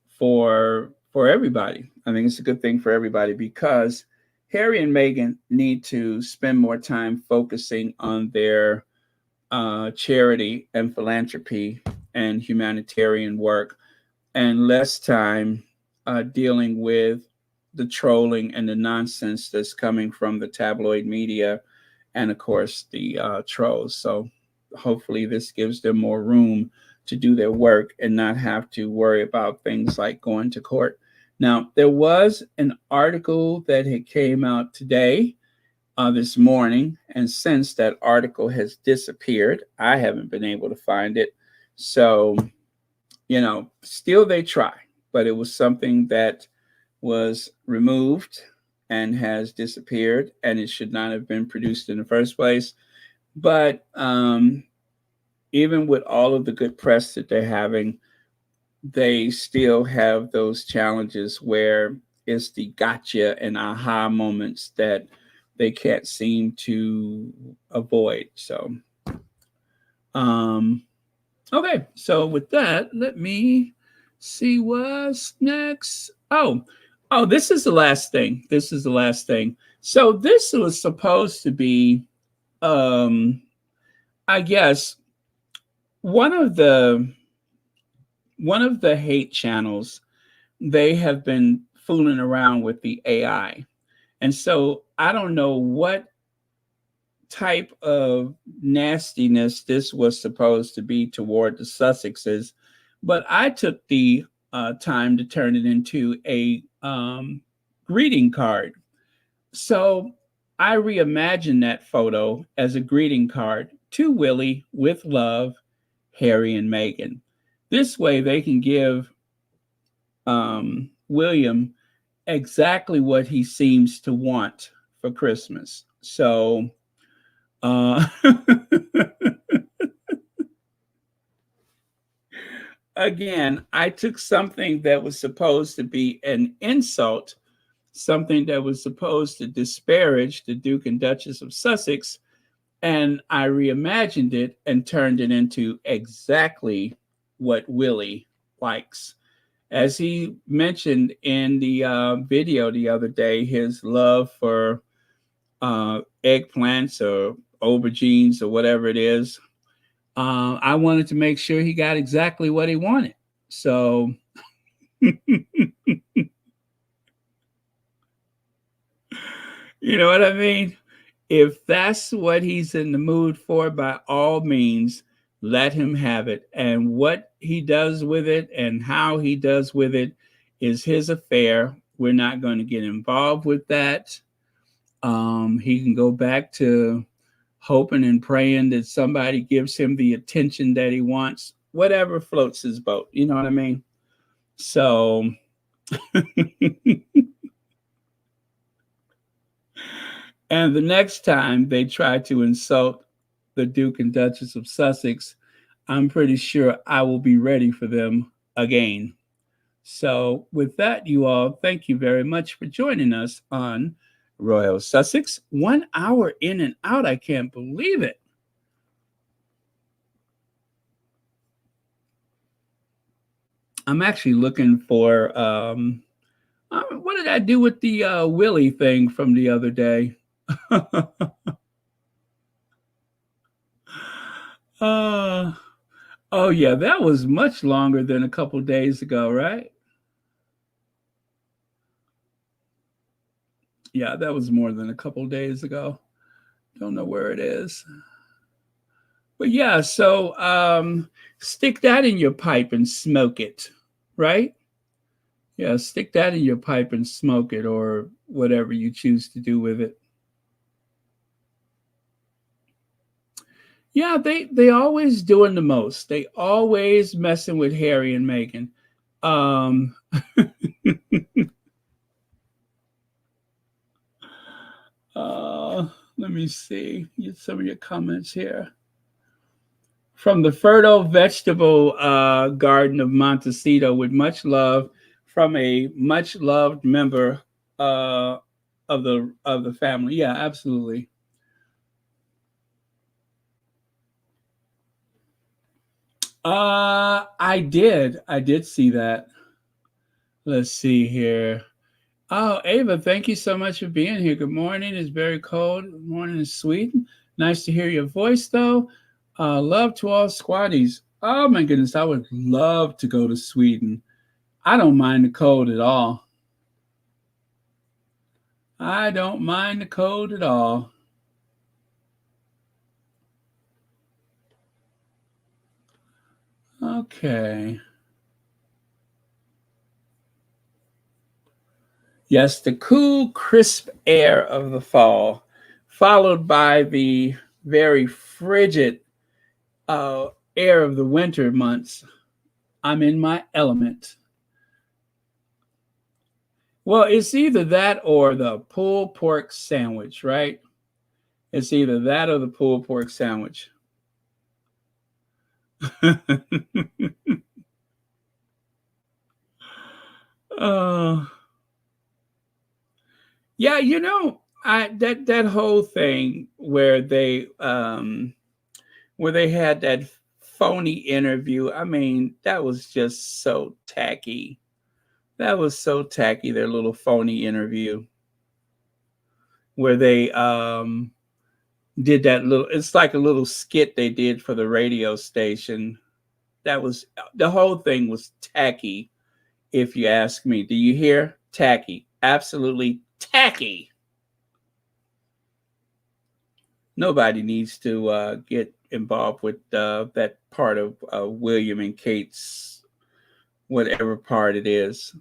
for everybody. I think it's a good thing for everybody, because Harry and Meghan need to spend more time focusing on their charity and philanthropy and humanitarian work, and less time dealing with the trolling and the nonsense that's coming from the tabloid media and, of course, the trolls. So hopefully this gives them more room to do their work and not have to worry about things like going to court. Now, there was an article that had came out today, this morning, and since that article has disappeared, I haven't been able to find it. So, still they try, but it was something that was removed and has disappeared, and it should not have been produced in the first place. But even with all of the good press that they're having, they still have those challenges where it's the gotcha and aha moments that they can't seem to avoid. So, okay. So with that, let me see what's next. Oh, this is the last thing. So this was supposed to be, I guess, one of the hate channels. They have been fooling around with the AI. And so I don't know what type of nastiness this was supposed to be toward the Sussexes, but I took the time to turn it into a greeting card. So I reimagined that photo as a greeting card to Willie, with love, Harry and Meghan. This way they can give William exactly what he seems to want for Christmas. So, uh, again, I took something that was supposed to be an insult, something that was supposed to disparage the Duke and Duchess of Sussex, and I reimagined it and turned it into exactly what Willie likes. As he mentioned in the video the other day, his love for eggplants or aubergines or whatever it is, I wanted to make sure he got exactly what he wanted. So, you know what I mean? If that's what he's in the mood for, by all means, let him have it. And what he does with it and how he does with it is his affair. We're not going to get involved with that. He can go back to hoping and praying that somebody gives him the attention that he wants, whatever floats his boat. You know what I mean? So, and the next time they try to insult the Duke and Duchess of Sussex, I'm pretty sure I will be ready for them again. So, with that, you all, thank you very much for joining us on Royal Sussex. 1 hour in and out. I can't believe it. I'm actually looking for what did I do with the Willie thing from the other day? uh, oh yeah, that was much longer than a couple days ago, right? Yeah, that was more than a couple days ago. Don't know where it is. But yeah, so stick that in your pipe and smoke it, right? Yeah, stick that in your pipe and smoke it, or whatever you choose to do with it. Yeah, they always doing the most. They always messing with Harry and Meghan. Um, let me see. Get some of your comments here. From the fertile vegetable garden of Montecito, with much love from a much loved member uh, of the family. Yeah, absolutely. I did see that. Let's see here. Oh, Ava, thank you so much for being here. Good morning. It's very cold. Good morning in Sweden. Nice to hear your voice, though. Love to all squatties. Oh, my goodness. I would love to go to Sweden. I don't mind the cold at all. I don't mind the cold at all. Okay. Yes, the cool, crisp air of the fall, followed by the very frigid air of the winter months. I'm in my element. Well, it's either that or the pulled pork sandwich, right? It's either that or the pulled pork sandwich. uh, yeah, you know, that whole thing where they had that phony interview. I mean, that was just so tacky. That was so tacky, their little phony interview where they did that little, it's like a little skit they did for the radio station. That was, the whole thing was tacky, if you ask me. Do you hear? Tacky. Absolutely tacky. Nobody needs to get involved with that part of William and Kate's, whatever part it is.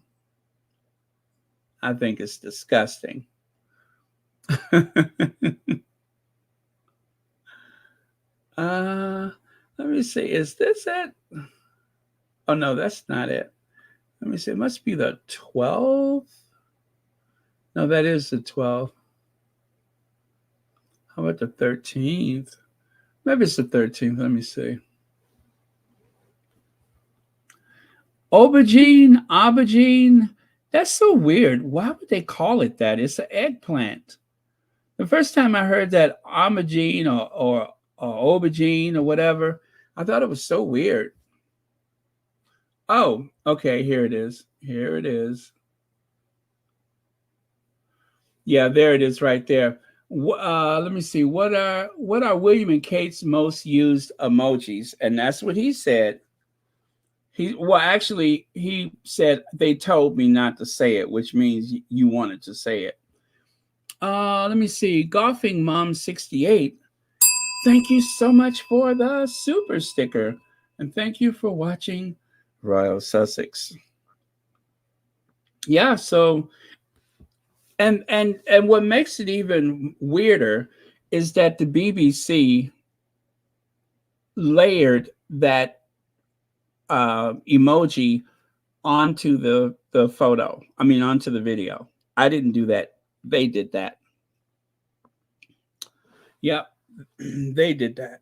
I think it's disgusting. Let me see. Is this it? Oh no, that's not it. Let me see. It must be the 12th. No, that is the 12th. How about the 13th? Maybe it's the 13th. Let me see. Aubergine. That's so weird. Why would they call it that? It's an eggplant. The first time I heard that aubergine or aubergine or whatever, I thought it was so weird. Oh, okay. Here it is. Here it is. Yeah, there it is right there. Let me see. What are William and Kate's most used emojis? And that's what he said. He said they told me not to say it, which means you wanted to say it. Let me see. Golfing Mom 68. Thank you so much for the super sticker, and thank you for watching Royal Sussex. Yeah. So, and what makes it even weirder is that the BBC layered that emoji onto the photo. I mean, onto the video. I didn't do that. They did that. Yep, they did that.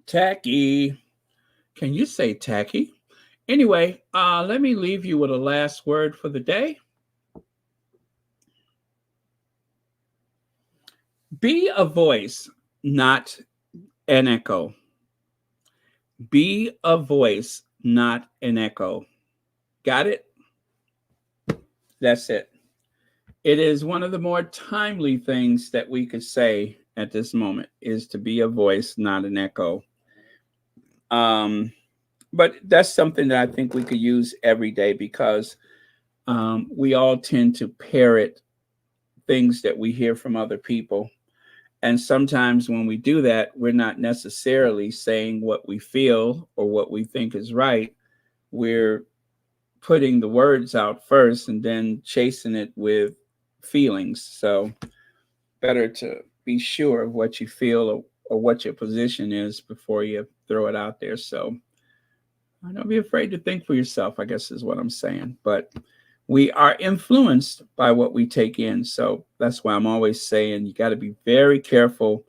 Tacky. Can you say tacky? Anyway, let me leave you with a last word for the day. Be a voice, not an echo. Be a voice, not an echo. Got it? That's it. It is one of the more timely things that we could say at this moment is to be a voice, not an echo. But that's something that I think we could use every day because we all tend to parrot things that we hear from other people. And sometimes when we do that, we're not necessarily saying what we feel or what we think is right. We're putting the words out first and then chasing it with feelings. So better to be sure of what you feel or what your position is before you throw it out there. So don't be afraid to think for yourself, I guess is what I'm saying. But we are influenced by what we take in. So that's why I'm always saying you got to be very careful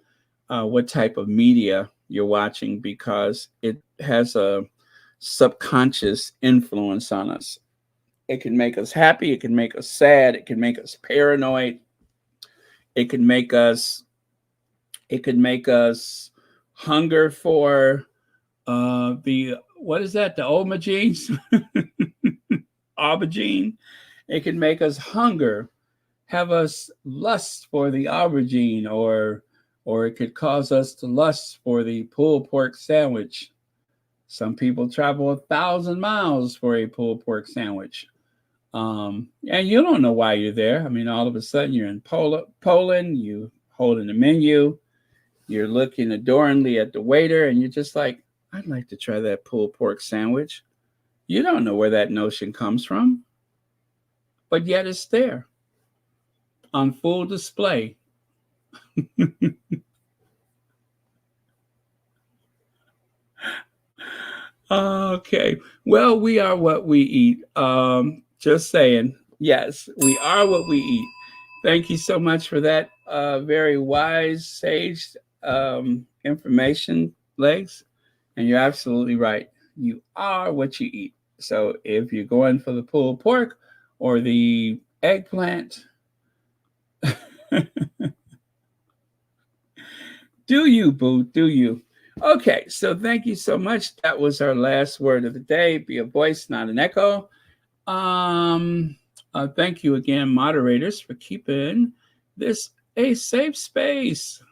what type of media you're watching because it has a subconscious influence on us. It can make us happy. It can make us sad. It can make us paranoid. It can make us hunger for what is that? The aubergines? Aubergine. It can make us hunger, have us lust for the aubergine, or it could cause us to lust for the pulled pork sandwich. Some people travel 1,000 miles for a pulled pork sandwich. And you don't know why you're there. I mean, all of a sudden you're in Poland, you holding the menu, you're looking adoringly at the waiter, and you're just like, I'd like to try that pulled pork sandwich. You don't know where that notion comes from, but yet it's there on full display. Okay. Well, we are what we eat. Just saying. Yes, we are what we eat. Thank you so much for that very wise, sage information, Legs. And you're absolutely right. You are what you eat. So if you're going for the pulled pork or the eggplant, do you, boo? Do you? Okay, so thank you so much. That was our last word of the day. Be a voice, not an echo. Thank you again, moderators, for keeping this a safe space.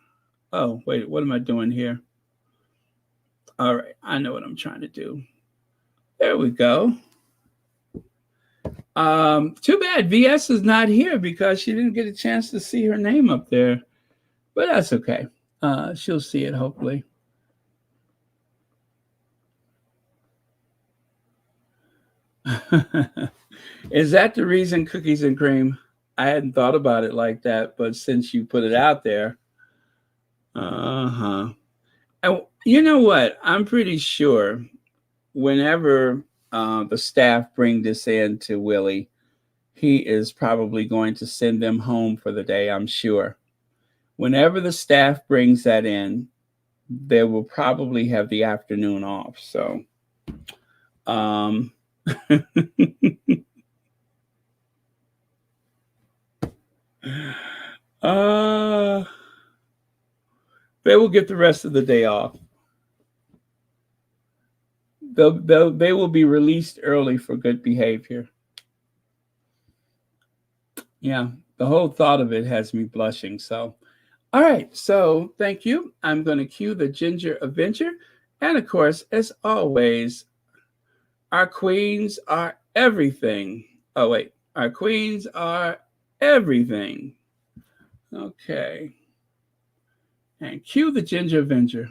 Oh, wait, what am I doing here? All right, I know what I'm trying to do. There we go. Too bad VS is not here because she didn't get a chance to see her name up there. But that's okay. She'll see it, hopefully. Is that the reason cookies and cream? I hadn't thought about it like that, but since you put it out there, And you know what? I'm pretty sure whenever the staff bring this in to Willie, he is probably going to send them home for the day, I'm sure. Whenever the staff brings that in, they will probably have the afternoon off. So, uh, they will get the rest of the day off. They will be released early for good behavior. Yeah, the whole thought of it has me blushing. So, all right. So, thank you. I'm going to cue the Ginger Avenger. And of course, as always, our queens are everything. Oh, wait. Our queens are everything. Okay. And cue the Ginger Avenger.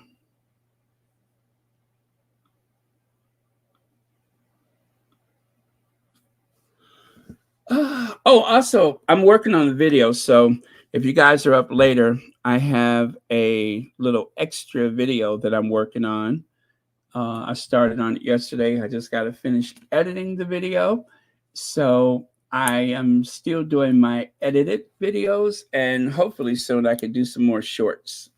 Oh, also, I'm working on the video. So if you guys are up later, I have a little extra video that I'm working on. I started on it yesterday. I just got to finish editing the video. So I am still doing my edited videos, and hopefully soon I can do some more shorts.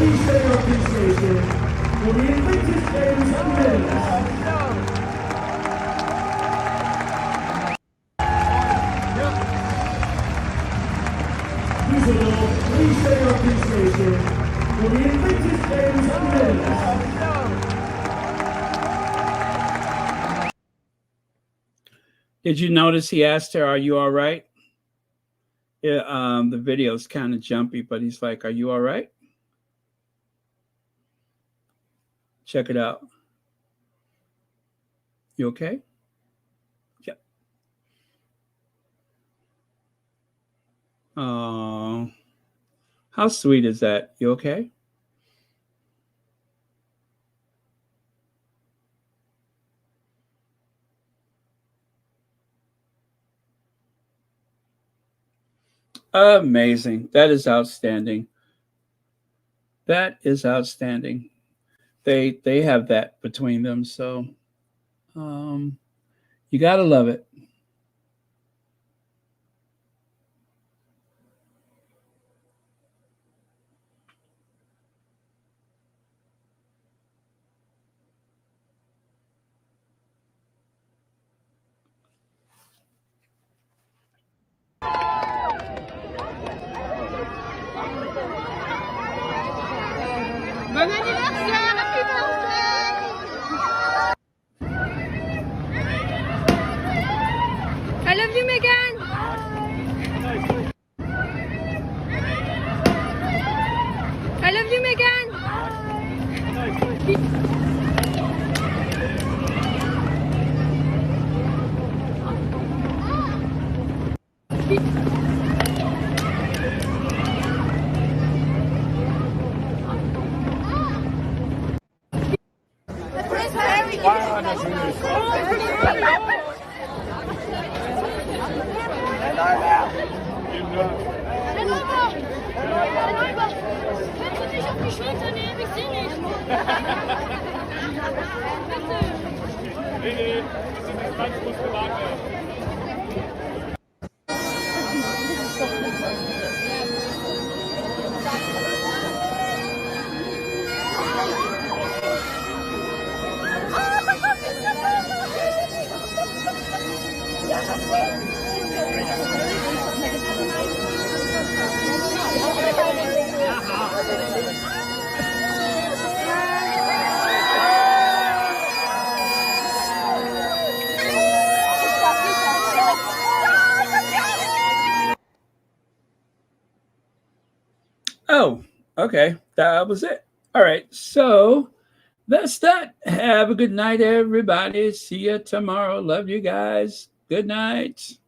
please show your appreciation for the Invictus Games winners. Please show your appreciation for the Invictus Games winners. Did you notice he asked her, "Are you all right?" Yeah, the video's kind of jumpy, but he's like, "Are you all right?" Check it out. You okay? Yep. Oh, how sweet is that? You okay? Amazing. That is outstanding. That is outstanding. They have that between them, so you gotta love it. Bon anniversaire, happy birthday! I love you, Meghan. I love you, Meghan. Kannst du dich auf die Schulter nehmen? Ich sehe nicht. Nee, das ist ganz gut gemacht. Oh, okay. That was it. All right. So that's that. Have a good night, everybody. See you tomorrow. Love you guys. Good night.